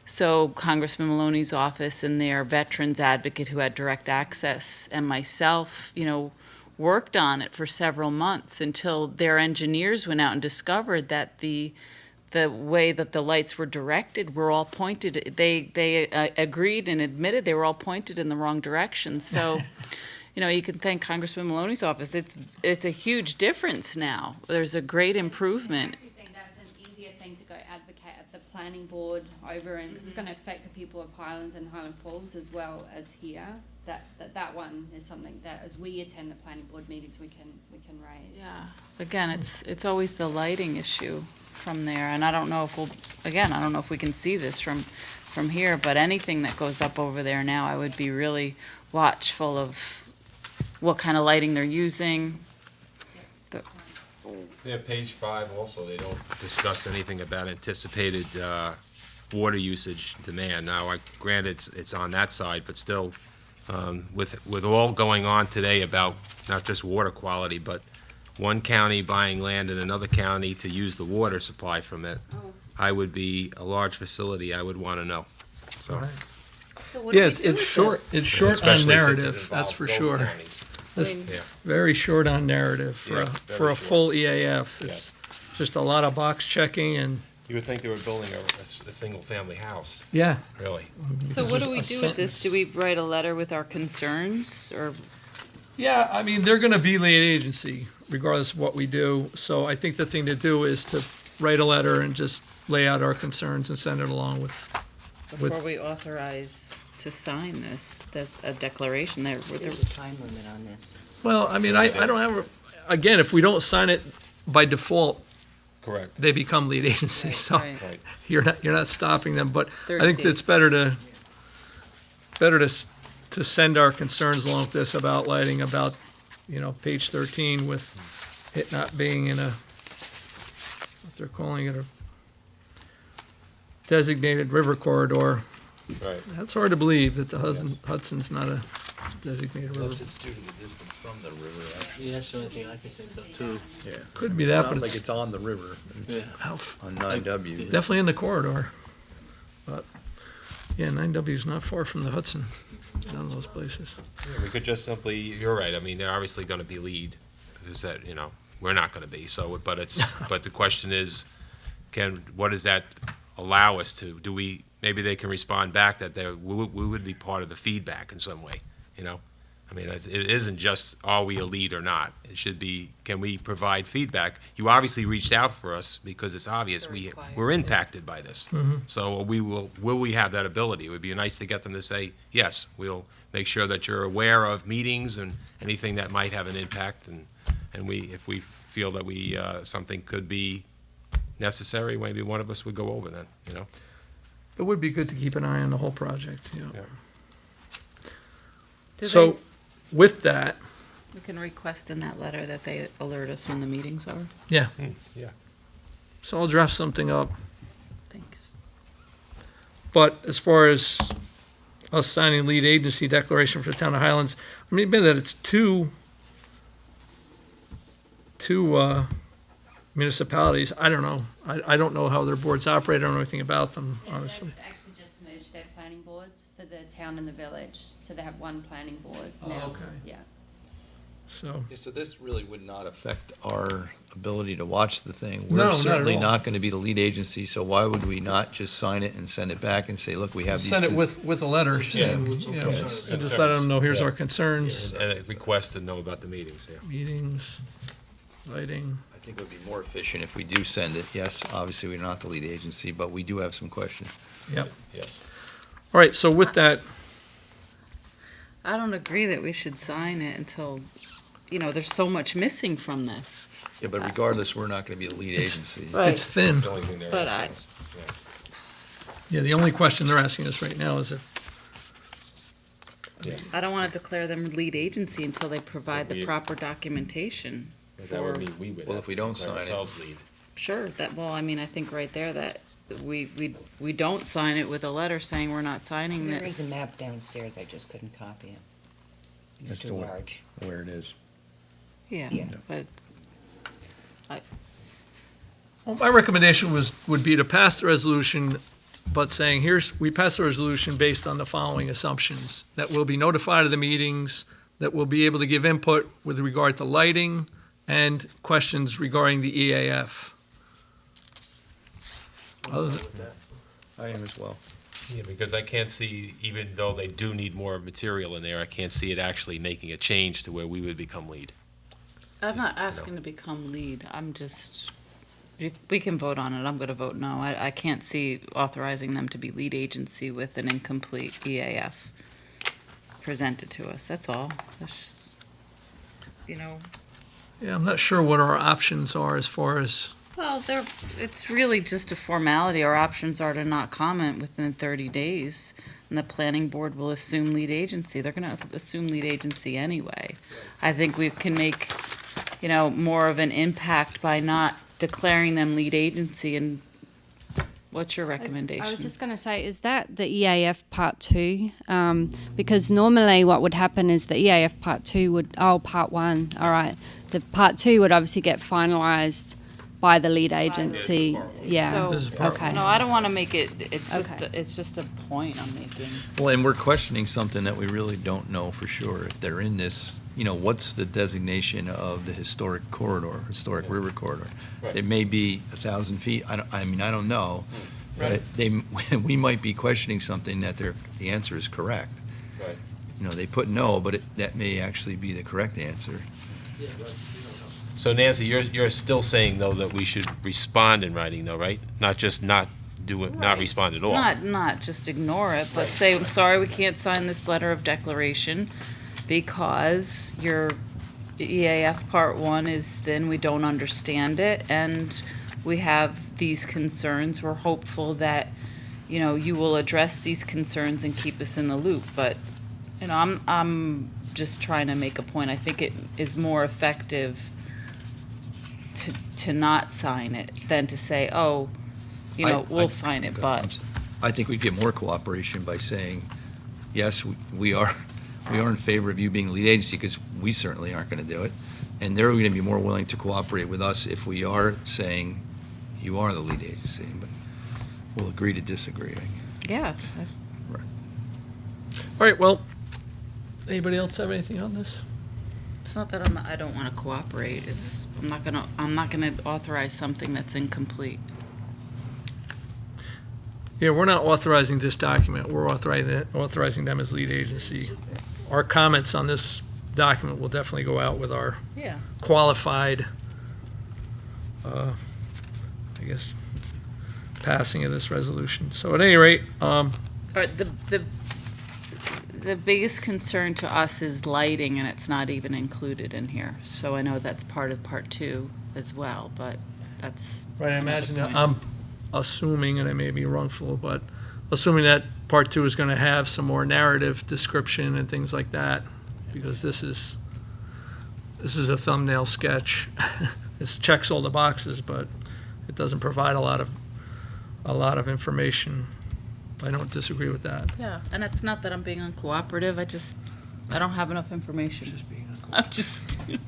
So Congressman Maloney's office and their veterans advocate who had direct access and myself, worked on it for several months until their engineers went out and discovered that the way that the lights were directed were all pointed, they agreed and admitted they were all pointed in the wrong direction. So, you can thank Congressman Maloney's office. It's a huge difference now. There's a great improvement. I actually think that's an easier thing to go advocate at the planning board over, and because it's going to affect the people of Highlands and Highland Falls as well as here. That one is something that, as we attend the planning board meetings, we can raise. Yeah. Again, it's always the lighting issue from there, and I don't know if we can see this from here, but anything that goes up over there now, I would be really watchful of what kind of lighting they're using. Yeah, page 5 also, they don't discuss anything about anticipated water usage demand. Now, granted, it's on that side, but still, with all going on today about not just water quality, but one county buying land in another county to use the water supply from it, I would be a large facility, I would want to know, so. So what do Yeah, we do with it's short, this? it's short on Especially since it narrative, that's involves for those sure. counties. It's Yeah. very short on narrative for Yeah, a, very for a short. full EAF. It's just a lot of box checking and, You would think they were building a single-family house, yeah. really. So Because what do there's we a do with this? sentence. Do we write a letter with our concerns, or? Yeah, I mean, they're gonna be lead agency regardless of what we do. So I think the thing to do is to write a letter and just lay out our concerns and send it along with, Before we authorize to sign this, there's a declaration there. There's a time limit on this. well, I mean, I don't have, again, if we don't sign it by default, Correct. they become lead agency, so Right. Right. you're not stopping them, but I 30 think days. it's better to send our concerns along with this about lighting, about, page 13 with it not being in a, what they're calling it, a designated river corridor. Right. That's hard to believe that the Hudson's not a designated river. it's due to the distance from the river, actually. Yeah, that's the only thing I can think of, too. Yeah. Could be that, but like it's it's on the river. It's Yeah. on 9W. definitely in the corridor. But, yeah, 9W is not far from the Hudson, none of those places. We could just simply, you're right, I mean, they're obviously gonna be lead, is that, we're not gonna be, so, but but the question is, what does that allow us to? Maybe they can respond back that we would be part of the feedback in some way, I mean, it isn't just, are we a lead or not? It should be, can we provide feedback? You obviously reached out for us because it's obvious we're impacted by this. So will we have that ability? It would be nice to get them to say, yes, we'll make sure that you're aware of meetings and anything that might have an impact, and if we feel that something could be necessary, maybe one of us would go over then, It would be good to keep an eye on the whole project, Yeah. Do So, with that, we can request in that letter that they alert us when the meetings are. yeah, Yeah. so I'll draft something up. Thanks. But as far as us signing lead agency declaration for the town of Highlands, I mean, admit that it's two municipalities. I don't know. I don't know how their boards operate. I don't know anything about them, honestly. They've actually just merged their planning boards for the town and the village, so they have one planning board Oh, now. okay. Yeah. So, Yeah, so this really would not affect our ability to watch the thing. No, not We're at certainly all. not going to be the lead agency, so why would we not just sign it and send it back and say, look, we have these. send it with a letter saying, Yes. and just let them know, here's Yeah. our concerns, And a request to know about the meetings, yeah. meetings, lighting. I think it would be more efficient if we do send it. Yes, obviously, we're not the lead agency, but we do have some questions. Yep. Yes. All right, so with that, I don't agree that we should sign it until, there's so much missing from this. Yeah, but regardless, we're not going to be the lead agency. it's thin. That's the only thing they're But asking us. Yeah, the only question they're asking us right now is if, I don't want to declare them lead agency until they provide the We- proper documentation. That would mean we would Well, have if we to don't declare sign it- ourselves lead. Sure, I think right there that we don't sign it with a letter saying we're not signing There is a this. map downstairs, I just couldn't copy it. It's That's too the one. large. Where it is. Yeah, Yeah. but well, my recommendation would be to pass the resolution, but saying, we pass the resolution based on the following assumptions, that we'll be notified of the meetings, that we'll be able to give input with regard to lighting and questions regarding the EAF. Other than- I am as well. Yeah, because I can't see, even though they do need more material in there, I can't see it actually making a change to where we would become lead. I'm not asking to become lead. We can vote on it. I'm going to vote no. I can't see authorizing them to be lead agency with an incomplete EAF presented to us. That's all. That's just, Yeah, I'm not sure what our options are as far as, Well, it's really just a formality. Our options are to not comment within 30 days, and the planning board will assume lead agency. They're going to assume lead agency anyway. I think we can make, more of an impact by not declaring them lead agency. And what's your recommendation? I was just going to say, is that the EAF Part 2? Because normally what would happen is the EAF Part 2 Part 1, all right. The Part 2 would obviously get finalised by the lead agency. Yeah, This is part okay. No, I don't want to make it, it's Okay. just a point I'm making. Well, and we're questioning something that we really don't know for sure. If they're in this, what's the designation of the historic river corridor? Right. It may be 1,000 feet. I don't know. Right. But we might be questioning something that the answer is correct. Right. They put no, but that may actually be the correct answer. So Nancy, you're still saying, though, that we should respond in writing, though, right? Not just not do it, not respond at all? Not just ignore it, but say, I'm sorry, we can't sign this letter of declaration because your EAF Part 1 is thin, we don't understand it, and we have these concerns. We're hopeful that, you will address these concerns and keep us in the loop. But, I'm just trying to make a point. I think it is more effective to not sign it than to say, we'll sign it, but. I think we'd get more cooperation by saying, yes, we are in favor of you being the lead agency, because we certainly aren't going to do it. And they're going to be more willing to cooperate with us if we are saying you are the lead agency. But we'll agree to disagree. Yeah. All right, well, anybody else have anything on this? It's not that I don't want to cooperate. It's, I'm not gonna authorize something that's incomplete. Yeah, we're not authorizing this document. We're authorizing them as lead agency. Our comments on this document will definitely go out with our Yeah. qualified, I guess, passing of this resolution. So at any rate, All right, the biggest concern to us is lighting, and it's not even included in here. So I know that's part of part 2 as well, but that's. right, I imagine, I'm assuming, and I may be wrongful, but assuming that part 2 is going to have some more narrative description and things like that, because this is a thumbnail sketch. This checks all the boxes, but it doesn't provide a lot of information. I don't disagree with that. Yeah, and it's not that I'm being uncooperative, I don't have enough information. I'm just, The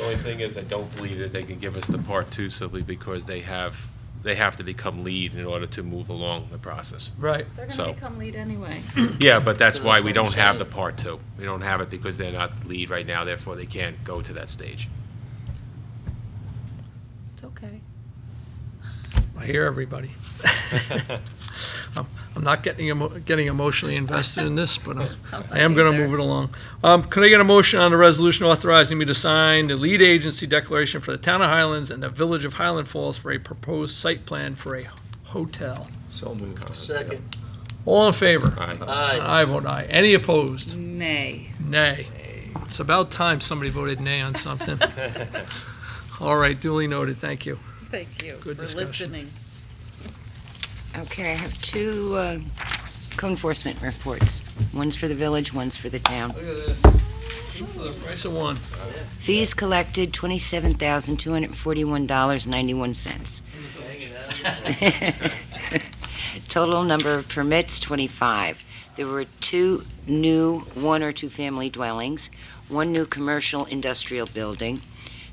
only thing is, I don't believe that they can give us the part 2 simply because they have to become lead in order to move along the process. Right. they're So- gonna become lead anyway. Yeah, but that's why we don't have the part 2. We don't have it because they're not the lead right now, therefore they can't go to that stage. It's okay. I hear everybody. I'm not getting emotionally invested in this, but I am going to move it along. Could I get a motion on the resolution authorizing me to sign the lead agency declaration for the town of Highlands and the village of Highland Falls for a proposed site plan for a hotel? So moved. Second. All in favor? Aye. Aye. I vote aye. Any opposed? Nay. Nay. It's about time somebody voted nay on something. All right, duly noted. Thank you. Thank you Good for discussion. listening. Okay, I have 2 code enforcement reports. One's for the village, one's for the town. Look at this. For the price of one. Fees collected, $27,241.91. Total number of permits, 25. There were 2 new 1 or 2 family dwellings, 1 new commercial industrial building,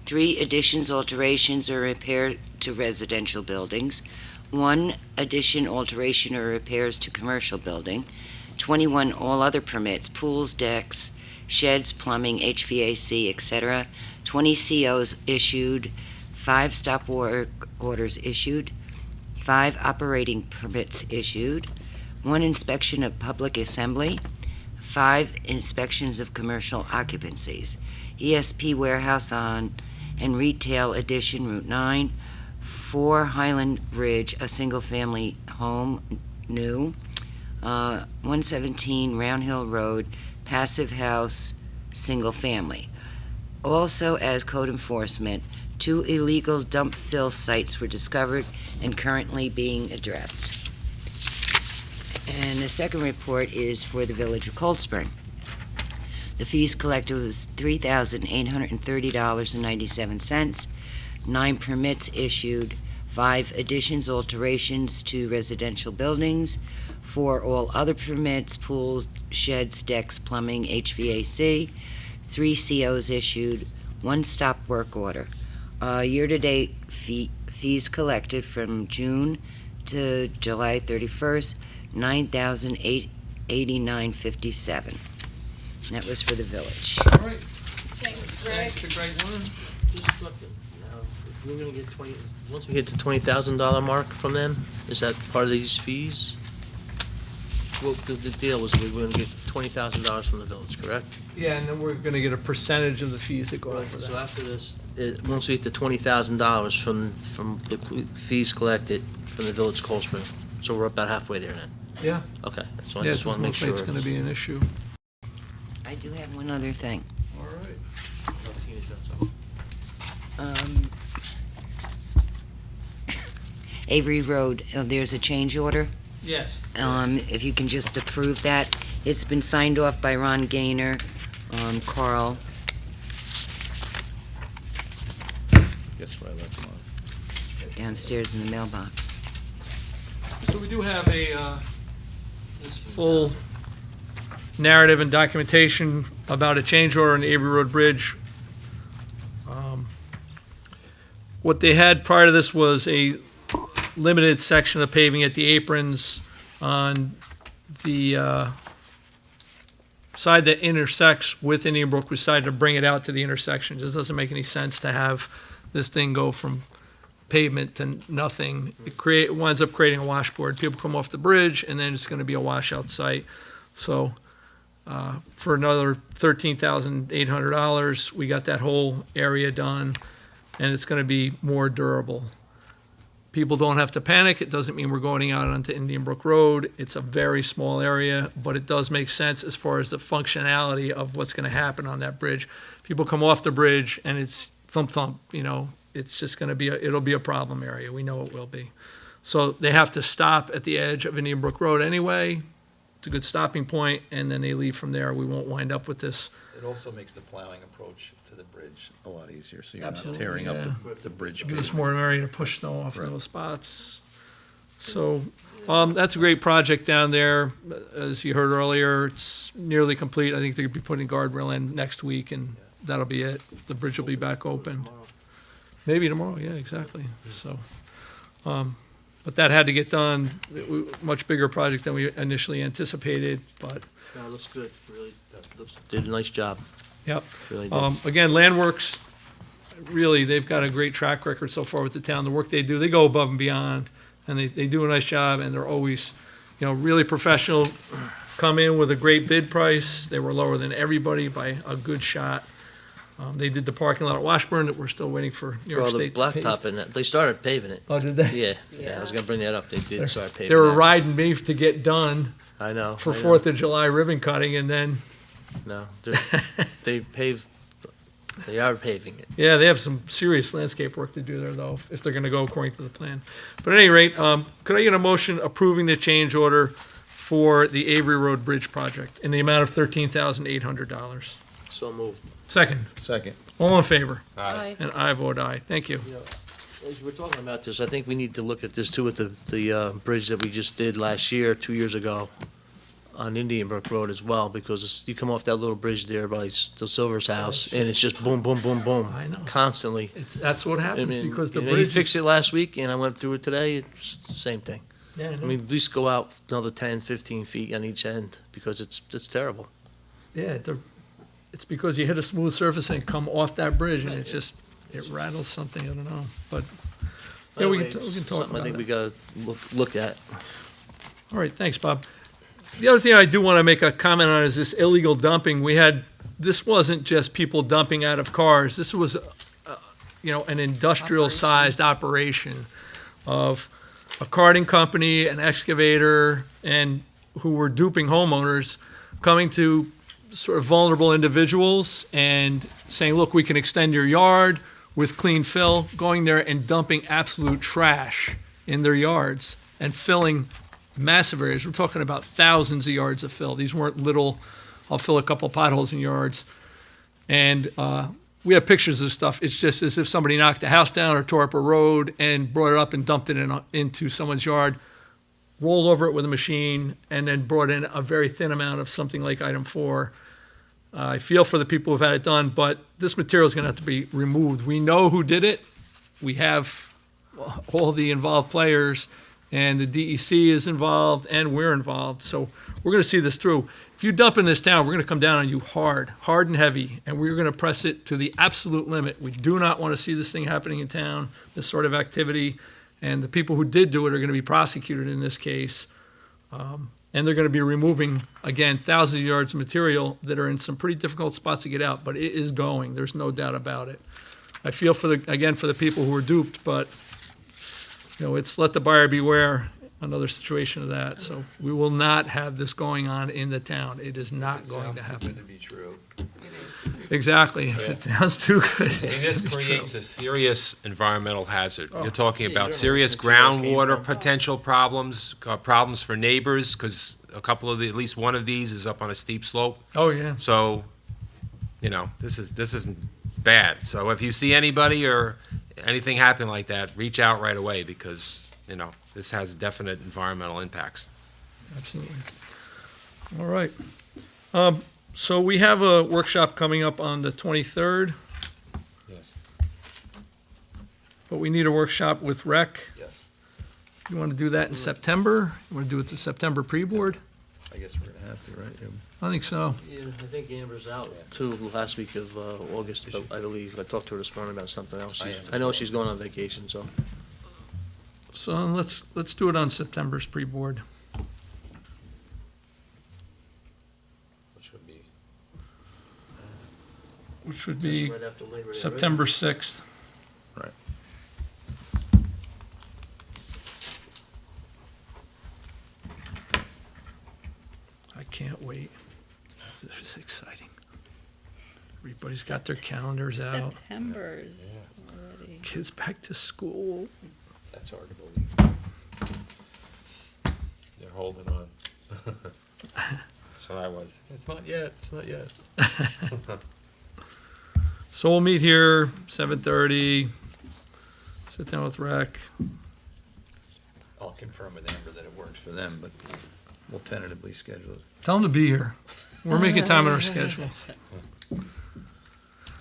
3 additions, alterations, or repair to residential buildings, 1 addition, alteration, or repairs to commercial building, 21 all other permits, pools, decks, sheds, plumbing, HVAC, etc., 20 COs issued, 5 stop work orders issued, 5 operating permits issued, 1 inspection of public assembly, 5 inspections of commercial occupancies, ESP warehouse on and retail addition, Route 9, 4 Highland Ridge, a single-family home, new, 117 Round Hill Road, passive house, single-family. Also, as code enforcement, 2 illegal dump fill sites were discovered and currently being addressed. And the second report is for the village of Cold Spring. The fees collected was $3,830.97. 9 permits issued, 5 additions, alterations to residential buildings, 4 all other permits, pools, sheds, decks, plumbing, HVAC, 3 COs issued, 1 stop work order. Year-to-date fees collected from June to July 31st, $9,889.57. That was for the village. All right. Thanks, Greg. Thanks to Greg Warren. Just look, now, if we're gonna get once we hit the $20,000 mark from them, is that part of these fees? Well, the deal was we were gonna get $20,000 from the village, correct? Yeah, and then we're going to get a percentage of the fees that go over So that. after this, once we hit the $20,000 from the fees collected from the village of Cold Spring, so we're about halfway there then? Yeah. Okay, so I Yeah, it just wanna doesn't make look sure. like it's going to be an issue. I do have one other thing. All right. Avery Road, there's a change order. Yes. If you can just approve that. It's been signed off by Ron Gaynor, Carl. Guess what I left them on? Downstairs in the mailbox. So we do have a, this full narrative and documentation about a change order on the Avery Road Bridge. What they had prior to this was a limited section of paving at the aprons on the side that intersects with Indian Brook. We decided to bring it out to the intersection. It just doesn't make any sense to have this thing go from pavement to nothing. It winds up creating a washboard. People come off the bridge, and then it's going to be a washout site. So for another $13,800, we got that whole area done, and it's going to be more durable. People don't have to panic. It doesn't mean we're going out onto Indian Brook Road. It's a very small area, but it does make sense as far as the functionality of what's going to happen on that bridge. People come off the bridge, and it's thump, you know, it's just going to be, it'll be a problem area. We know it will be. So they have to stop at the edge of Indian Brook Road anyway. It's a good stopping point, and then they leave from there. We won't wind up with this. It also makes the plowing approach to the bridge a lot easier, so you're Absolutely, not tearing up yeah. the bridge. Gives us pavement. more area to push snow off in Right. those spots. So that's a great project down there. As you heard earlier, it's nearly complete. I think they'll be putting guardrail in next week, and that'll be it. The bridge will be back open. Maybe tomorrow, yeah, exactly. So, but that had to get done. Much bigger project than we initially anticipated, but, No, it looks good, really, did a nice job, yep. really did. Again, Landworks, really, they've got a great track record so far with the town. The work they do, they go above and beyond, and they do a nice job, and they're always, you know, really professional, come in with a great bid price. They were lower than everybody by a good shot. They did the parking lot at Washburn that we're still waiting for New York Well, the State to pave. blacktop in that, they started paving it. Oh, did they? Yeah, I was gonna bring that up, they did start paving They were that. riding me to get done I know. for I know. 4th of July ribbon cutting, and then, No, they are paving it. yeah, they have some serious landscape work to do there, though, if they're gonna go according to the plan. But at any rate, could I get a motion approving the change order for the Avery Road Bridge project in the amount of $13,800? So moved. Second, Second. all in favor? Aye. And I vote aye. Thank you. As we're talking about this, I think we need to look at this too with the bridge that we just did last year, 2 years ago, on Indian Brook Road as well, because you come off that little bridge there by the Silver's house, and it's just boom, boom, boom, boom, I know. constantly. That's what I happens mean, because the you know, he bridge fixed is. it last week, and I went through it today, it's the same thing. Yeah, I I know. mean, at least go out another 10, 15 feet on each end, because it's terrible. Yeah, it's because you hit a smooth surface and come off that bridge, and it rattles something, I don't know, but, yeah, we Anyway, can it's talk something I about think it. we gotta look at. All right, thanks, Bob. The other thing I do want to make a comment on is this illegal dumping. This wasn't just people dumping out of cars. This was, an industrial-sized operation of a carting company, an excavator, and who were duping homeowners, coming to sort of vulnerable individuals and saying, look, we can extend your yard with clean fill, going there and dumping absolute trash in their yards and filling massive areas. We're talking about thousands of yards of fill. These weren't little, I'll fill a couple potholes in yards. And we have pictures of this stuff. It's just as if somebody knocked a house down or tore up a road and brought it up and dumped it into someone's yard, rolled over it with a machine, and then brought in a very thin amount of something like item 4. I feel for the people who've had it done, but this material is going to have to be removed. We know who did it. We have all the involved players, and the DEC is involved, and we're involved. So we're going to see this through. If you dump in this town, we're going to come down on you hard and heavy, and we're going to press it to the absolute limit. We do not want to see this thing happening in town, this sort of activity, and the people who did do it are going to be prosecuted in this case. And they're going to be removing, again, thousands of yards of material that are in some pretty difficult spots to get out, but it is going. There's no doubt about it. I feel for the people who were duped, but it's let the buyer beware. Another situation of that. So we will not have this going on in the town. It is not going to happen. to be true. Exactly. If it sounds too good. And this creates a serious environmental hazard. You're talking Yeah, you don't know about where serious this material came groundwater from. potential problems, problems for neighbors, because at least one of these is up on a steep slope. Oh, yeah. So, this isn't bad. So if you see anybody or anything happen like that, reach out right away, because this has definite environmental impacts. Absolutely. All right. So we have a workshop coming up on the 23rd, Yes. but we need a workshop with rec. Yes. You want to do that in September? You want to do it the September pre-board? I guess we're gonna have to, right? I think so. Yeah, I think Amber's out too, last week of August, but I believe. I talked to her this morning about something else. I know she's going on vacation, so. So let's do it on September's pre-board. Which would be Right after Labor Day, right? September 6th. Right. I can't wait. This is exciting. Everybody's got their calendars out. September already. Kids back to school. That's hard to believe. They're holding on. That's what I was. It's not yet, it's not yet. So we'll meet here, 7:30, sit down with rec. I'll confirm with Amber that it works for them, but we'll tentatively schedule it. Tell them to be here. We're making time in our schedules.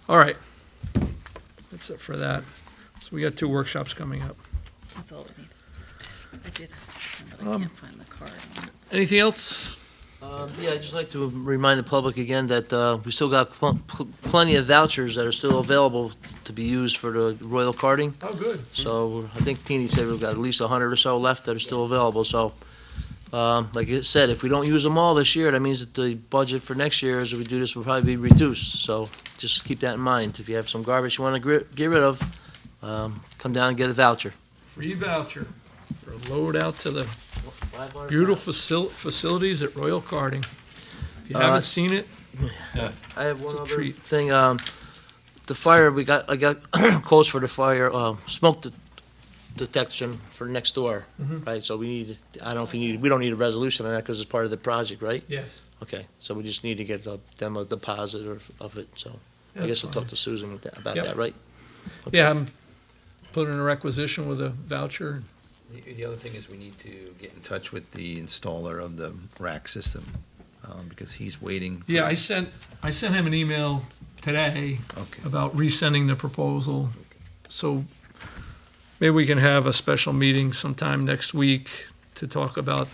All right. That's it for that. So we got 2 workshops coming up. That's all we need. I did have something, but I can't find the card. Anything else? Yeah, I'd just like to remind the public again that we still got plenty of vouchers that are still available to be used for the Royal Karting. Oh, good. So I think Teeny said we've got at least 100 or so left that are still available. So, like I said, if we don't use them all this year, that means that the budget for next year, as we do this, will probably be reduced. So just keep that in mind. If you have some garbage you want to get rid of, come down and get a voucher. Free voucher for a load out to the beautiful facilities at Royal Karting. If you haven't seen it, I have one It's a other treat. thing. The fire, I got quotes for the fire, smoke detection for next door, right? So we don't need a resolution on that because it's part of the project, right? yes. Okay, so we just need to get them a deposit of it, so I That's guess I'll talk fine. to Susan about Yep. that, right? Yeah, I'm putting in a requisition with a voucher. The other thing is we need to get in touch with the installer of the rack system, because he's waiting. for- Yeah, I sent him an email today Okay. about resending the proposal. So maybe we can have a special meeting sometime next week to talk about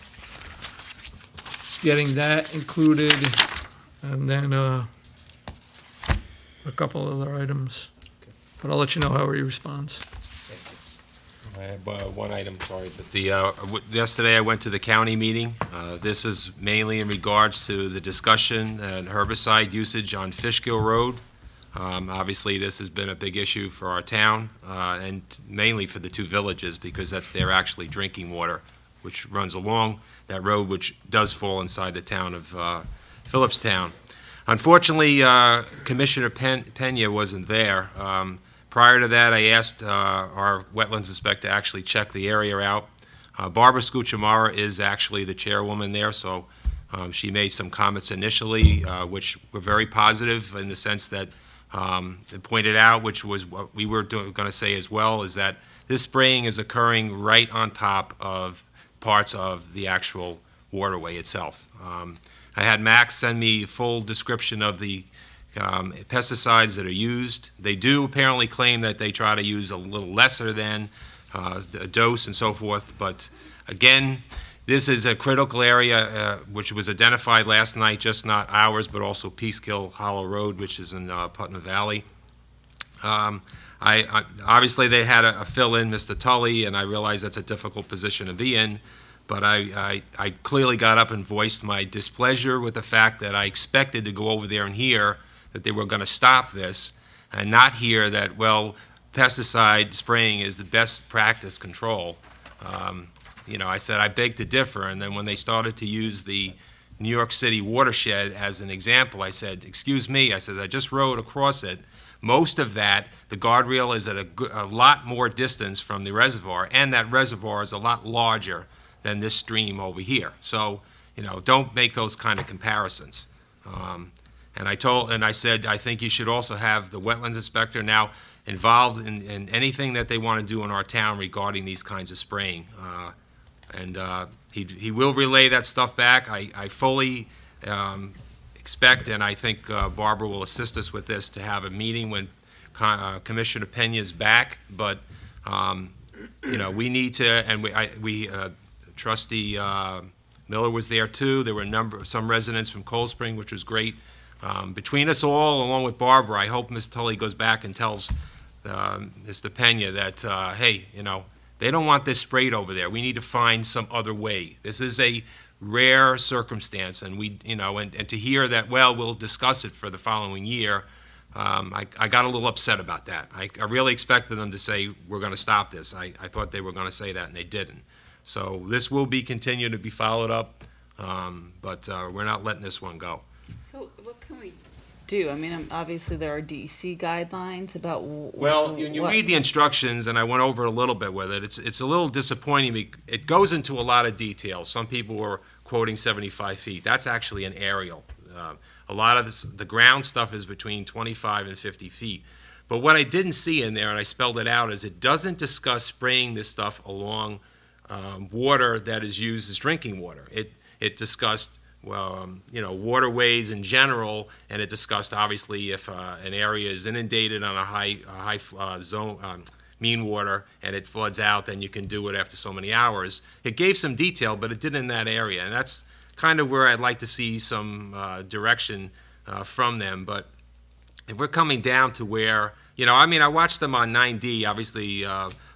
getting that included, and then a couple other items. But I'll let you know how he responds. I have one item, sorry, but yesterday I went to the county meeting. This is mainly in regards to the discussion and herbicide usage on Fishkill Road. Obviously, this has been a big issue for our town, and mainly for the 2 villages, because that's their actually drinking water, which runs along that road, which does fall inside the town of Philipstown. Unfortunately, Commissioner Pena wasn't there. Prior to that, I asked our wetlands inspector to actually check the area out. Barbara Scuchamara is actually the chairwoman there, so she made some comments initially, which were very positive in the sense that it pointed out, which was what we were going to say as well, is that this spraying is occurring right on top of parts of the actual waterway itself. I had Max send me a full description of the pesticides that are used. They do apparently claim that they try to use a little lesser than a dose and so forth, but again, this is a critical area which was identified last night, just not ours, but also Peekskill Hollow Road, which is in Putnam Valley. Obviously, they had a fill-in, Mr. Tully, and I realize that's a difficult position to be in, but I clearly got up and voiced my displeasure with the fact that I expected to go over there and hear that they were going to stop this, and not hear that, well, pesticide spraying is the best practice control. I said I beg to differ, and then when they started to use the New York City watershed as an example, I said, excuse me, I said, I just rode across it. Most of that, the guardrail is at a lot more distance from the reservoir, and that reservoir is a lot larger than this stream over here. So, don't make those kind of comparisons. And I said, I think you should also have the wetlands inspector. Now, involved in anything that they want to do in our town regarding these kinds of spraying. He will relay that stuff back. I fully expect, and I think Barbara will assist us with this, to have a meeting when Commissioner Pena's back. But we need to, and we Trustee Miller was there too. There were some residents from Cold Spring, which was great. Between us all, along with Barbara, I hope Ms. Tully goes back and tells Mr. Pena that, hey, they don't want this sprayed over there. We need to find some other way. This is a rare circumstance, and and to hear that, well, we'll discuss it for the following year, I got a little upset about that. I really expected them to say, we're going to stop this. I thought they were going to say that, and they didn't. So this will be continued to be followed up, but we're not letting this one go. So what can we do? I mean, obviously there are DEC guidelines about Well, you read the instructions, and I went over a little bit with it. It's a little disappointing. It goes into a lot of detail. Some people were quoting 75 feet. That's actually an aerial. A lot of the ground stuff is between 25 and 50 feet. But what I didn't see in there, and I spelled it out, is it doesn't discuss spraying this stuff along water that is used as drinking water. It discussed waterways in general, and it discussed obviously if an area is inundated on a high zone, mean water, and it floods out, then you can do it after so many hours. It gave some detail, but it didn't in that area, and that's kind of where I'd like to see some direction from them. But if we're coming down to where, I watched them on 9D, obviously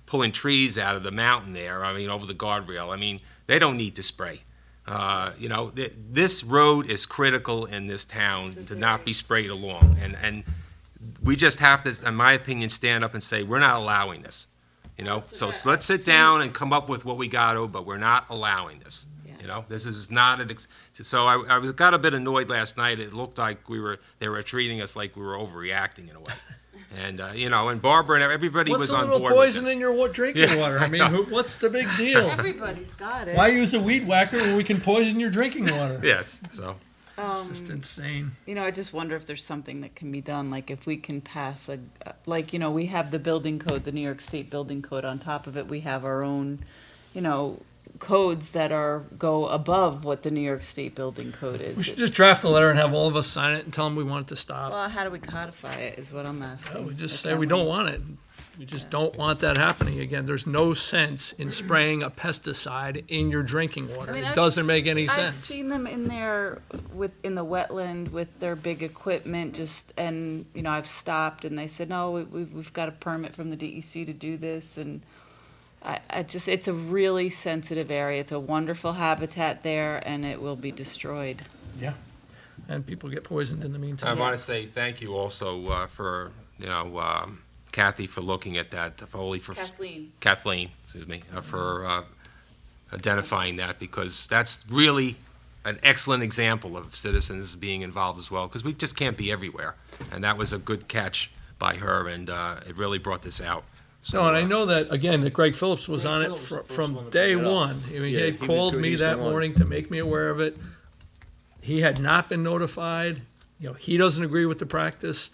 pulling trees out of the mountain there, over the guardrail. They don't need to spray. This road is critical in this town to not be sprayed along, and we just have to, in my opinion, stand up and say, we're not allowing this, So let's sit down and come up with what we got to, but we're not allowing this. This is not so I got a bit annoyed last night. It looked like they were treating us like we were overreacting in a way. And, and Barbara and everybody was on board with this. What's a little poison in your drinking water? What's the big deal? Everybody's got it. Why use a weed whacker when we can poison your drinking water? Yes, so. It's just insane. I just wonder if there's something that can be done, like if we can pass we have the building code, the New York State building code. On top of it, we have our own, codes that go above what the New York State building code is. We should just draft a letter and have all of us sign it and tell them we want it to stop. Well, how do we codify it is what I'm asking. We just say we don't want it. We just don't want that happening again. There's no sense in spraying a pesticide in your drinking water. It doesn't make any sense. I've seen them in there in the wetland with their big equipment, and I've stopped and they said, no, we've got a permit from the DEC to do this, and it's a really sensitive area. It's a wonderful habitat there, and it will be destroyed. Yeah. And people get poisoned in the meantime. I want to say thank you also for, Kathy for looking at that, Kathleen, excuse me, for identifying that, because that's really an excellent example of citizens being involved as well, because we just can't be everywhere. And that was a good catch by her, and it really brought this out. So, and I know that, again, that Greg Phillips was on it from day one. He had called me that morning to make me aware of it. He had not been notified. He doesn't agree with the practice.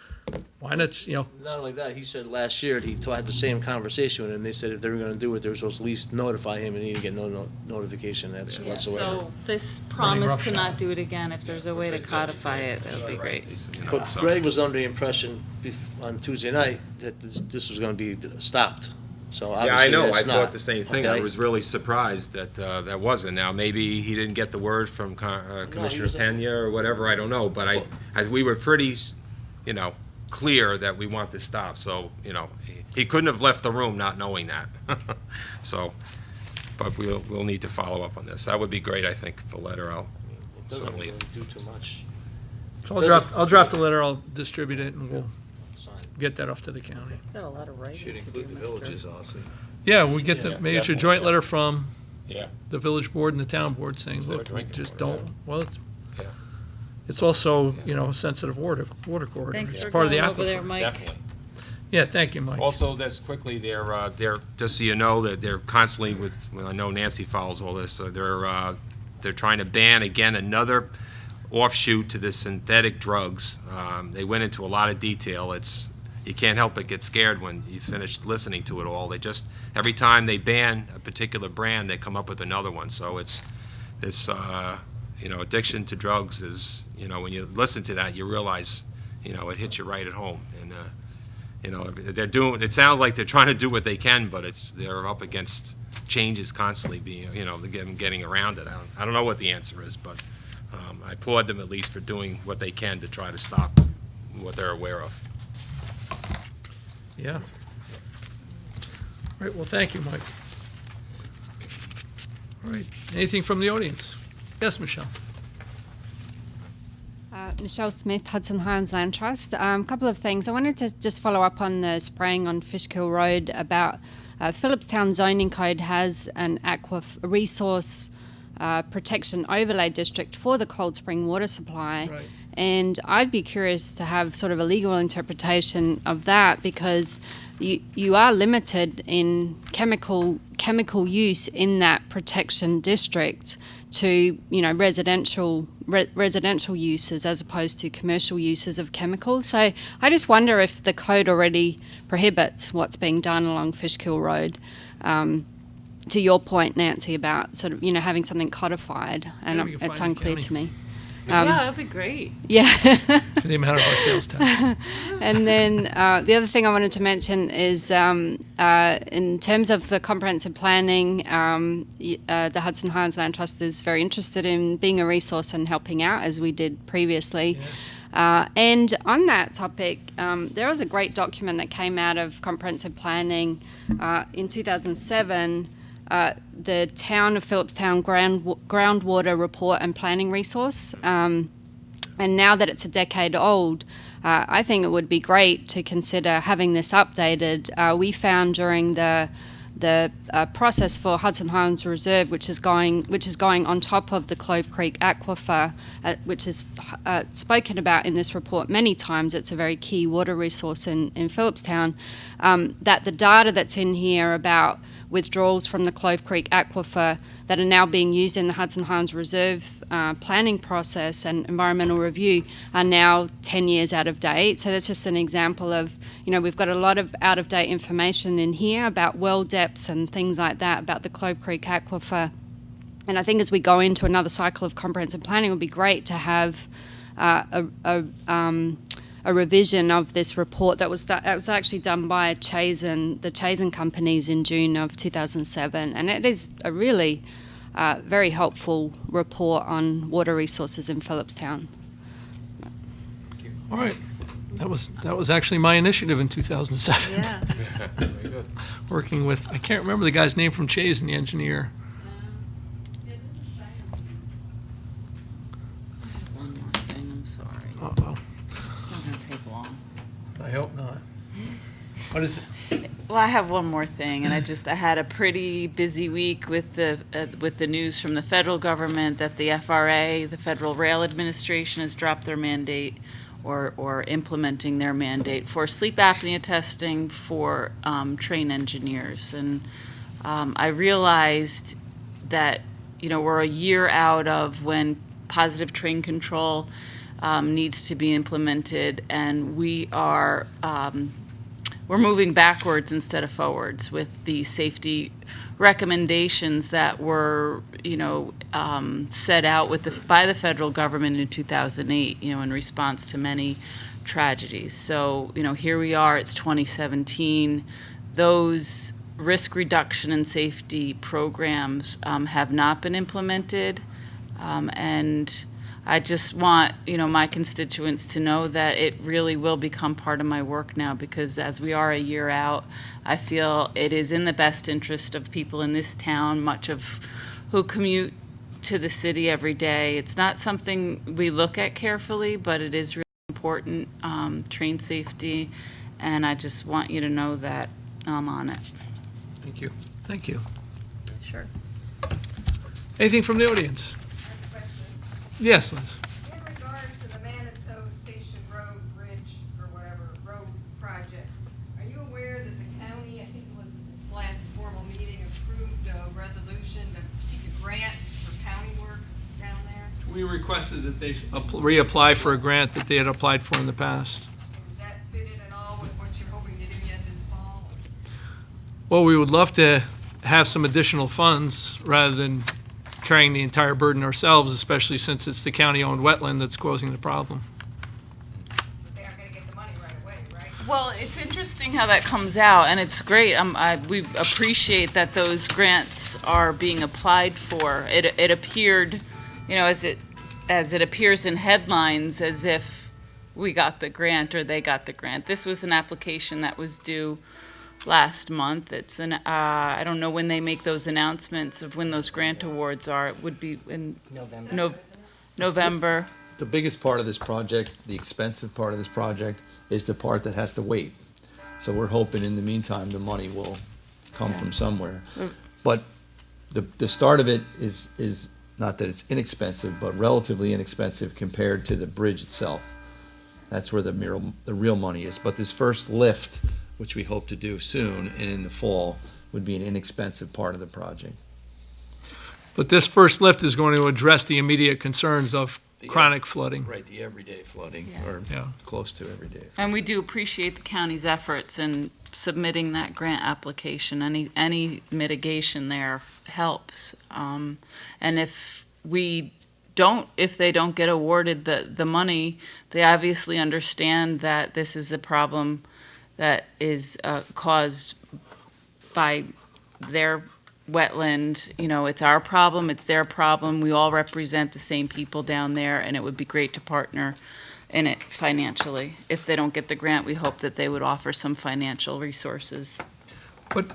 Why not, Not only that, he said last year he had the same conversation with him. They said if they were going to do it, they were supposed to at least notify him, and he didn't get no notification whatsoever. So this promise to not do it again, if there's a way to codify it, that would be great. But Greg was under the impression on Tuesday night that this was going to be stopped. So Yeah, obviously I know. I it's not. thought the same thing. I Okay. was really surprised that that wasn't. Now, maybe he didn't get the word from Commissioner was- Pena or whatever. I don't know. But we were pretty, clear that we want this stopped. So, he couldn't have left the room not knowing that. So, but we'll need to follow up on this. That would be great, I think, the letter. I'll It doesn't certainly. really do too much. So I'll draft a letter, I'll distribute it, and we'll get that off to the county. Got a lot of writing. Should include the villages also. Yeah, we get maybe it's a joint letter from Yeah. the village board and the town board saying, Instead of look, we drinking just water, don't, well, it's, Yeah. it's also, sensitive water corridor. Thanks It's for part of the going over there, aquifer. Mike. Definitely. Yeah, thank you, Mike. Also, just quickly, they're just so you know that they're constantly I know Nancy follows all this. So they're trying to ban again another offshoot to the synthetic drugs. They went into a lot of detail. It's you can't help but get scared when you finish listening to it all. They just, every time they ban a particular brand, they come up with another one. So it's this, addiction to drugs is, when you listen to that, you realize, it hits you right at home. And, they're doing, it sounds like they're trying to do what they can, but they're up against changes constantly being, getting around it. I don't know what the answer is, but I applaud them at least for doing what they can to try to stop what they're aware of. Yeah. All right, well, thank you, Mike. All right, anything from the audience? Yes, Michelle? Michelle Smith, Hudson Highlands Land Trust. A couple of things. I wanted to just follow up on the spraying on Fishkill Road about Philipstown zoning code has an resource protection overlay district for the Cold Spring water supply. Right. And I'd be curious to have sort of a legal interpretation of that, because you are limited in chemical use in that protection district to residential uses as opposed to commercial uses of chemicals. So I just wonder if the code already prohibits what's being done along Fishkill Road. To your point, Nancy, about sort of having something codified, and Maybe we can it's find the unclear county. to me. Yeah, that'd be great. Yeah. For the amount of our sales tax. And then the other thing I wanted to mention is in terms of the comprehensive planning, the Hudson Highlands Land Trust is very interested in being a resource and helping out, as we did previously. Yeah. And on that topic, there was a great document that came out of comprehensive planning in 2007, the Town of Philipstown Groundwater Report and Planning Resource. And now that it's a decade old, I think it would be great to consider having this updated. We found during the process for Hudson Highlands Reserve, which is going on top of the Clove Creek Aquifer, which is spoken about in this report many times. It's a very key water resource in Philipstown. That the data that's in here about withdrawals from the Clove Creek Aquifer that are now being used in the Hudson Highlands Reserve planning process and environmental review are now 10 years out of date. So that's just an example of, we've got a lot of out-of-date information in here about well depths and things like that, about the Clove Creek Aquifer. And I think as we go into another cycle of comprehensive planning, it would be great to have a revision of this report that was actually done by the Chazen companies in June of 2007, and it is a really very helpful report on water resources in Philipstown. All right. That was actually my initiative in 2007. Yeah. Very good. Working with, I can't remember the guy's name from Chazen, the engineer. One more thing, I'm sorry. Uh-oh. It's not going to take long. I hope not. What is it? Well, I have one more thing, and I had a pretty busy week with the news from the federal government that the FRA, the Federal Rail Administration, has dropped their mandate or implementing their mandate for sleep apnea testing for train engineers. And I realized that, we're a year out of when positive train control needs to be implemented, and we're moving backwards instead of forwards with the safety recommendations that were, set out by the federal government in 2008, in response to many tragedies. So, here we are, it's 2017. Those risk reduction and safety programs have not been implemented, and I just want, my constituents to know that it really will become part of my work now, because as we are a year out, I feel it is in the best interest of people in this town, much of who commute to the city every day. It's not something we look at carefully, but it is really important, train safety, and I just want you to know that I'm on it. Thank you. Thank you. Sure. Anything from the audience? Yes, Liz. In regard to the Manitou Station Road Bridge, or whatever, road project, are you aware that the county, I think it was its last formal meeting, approved a resolution to seek a grant for county work down there? We requested that they reapply for a grant that they had applied for in the past. Does that fit in at all with what Well, we would love to have some additional funds rather than carrying the entire burden ourselves, especially since it's the county-owned wetland that's causing the problem. But they aren't gonna get the money right away, right? Well, it's interesting how that comes out, and it's great. We appreciate that those grants are being applied for. It appeared, as it appears in headlines, as if we got the grant or they got the grant. This was an application that was due last month. It's I don't know when they make those announcements of when those grant awards are. It would be in November. The biggest part of this project, the expensive part of this project, is the part that has to wait. So we're hoping in the meantime, the money will come from somewhere. But the start of it is not that it's inexpensive, but relatively inexpensive compared to the bridge itself. That's where the real money is. But this first lift, which we hope to do soon and in the fall, would be an inexpensive part of the project. But this first lift is going to address the immediate concerns of chronic flooding. Right, the everyday flooding, Yeah. or Yeah. close to everyday. And we do appreciate the county's efforts in submitting that grant application. Any mitigation there helps. And if they don't get awarded the money, they obviously understand that this is a problem that is caused by their wetland. It's our problem, it's their problem. We all represent the same people down there, and it would be great to partner in it financially. If they don't get the grant, we hope that they would offer some financial resources. But,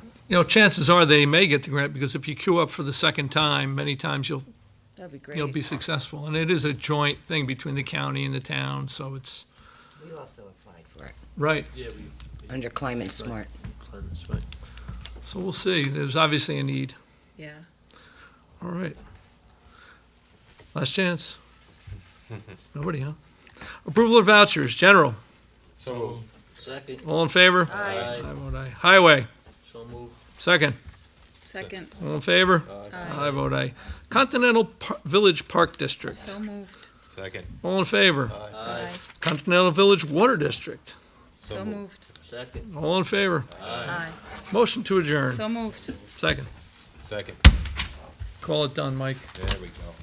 chances are they may get the grant, because if you queue up for the second time, many times you'll That'd be great. be successful. And it is a joint thing between the county and the town, so it's, We also applied for it right. Yeah, under Climate Smart. that's right. So we'll see. There's obviously a need. Yeah. All right. Last chance. Nobody, huh? Approval of vouchers, general. So Second. All in favor? Aye. I vote aye. Highway, So moved. second. Second. All in favor? Aye. I vote aye. Continental Village Park District. So moved. Second. All in favor? Aye. Continental Village Water District. So moved. Second. All in favor? Aye. Motion to adjourn. So moved. Second. Second. Call it done, Mike. There we go.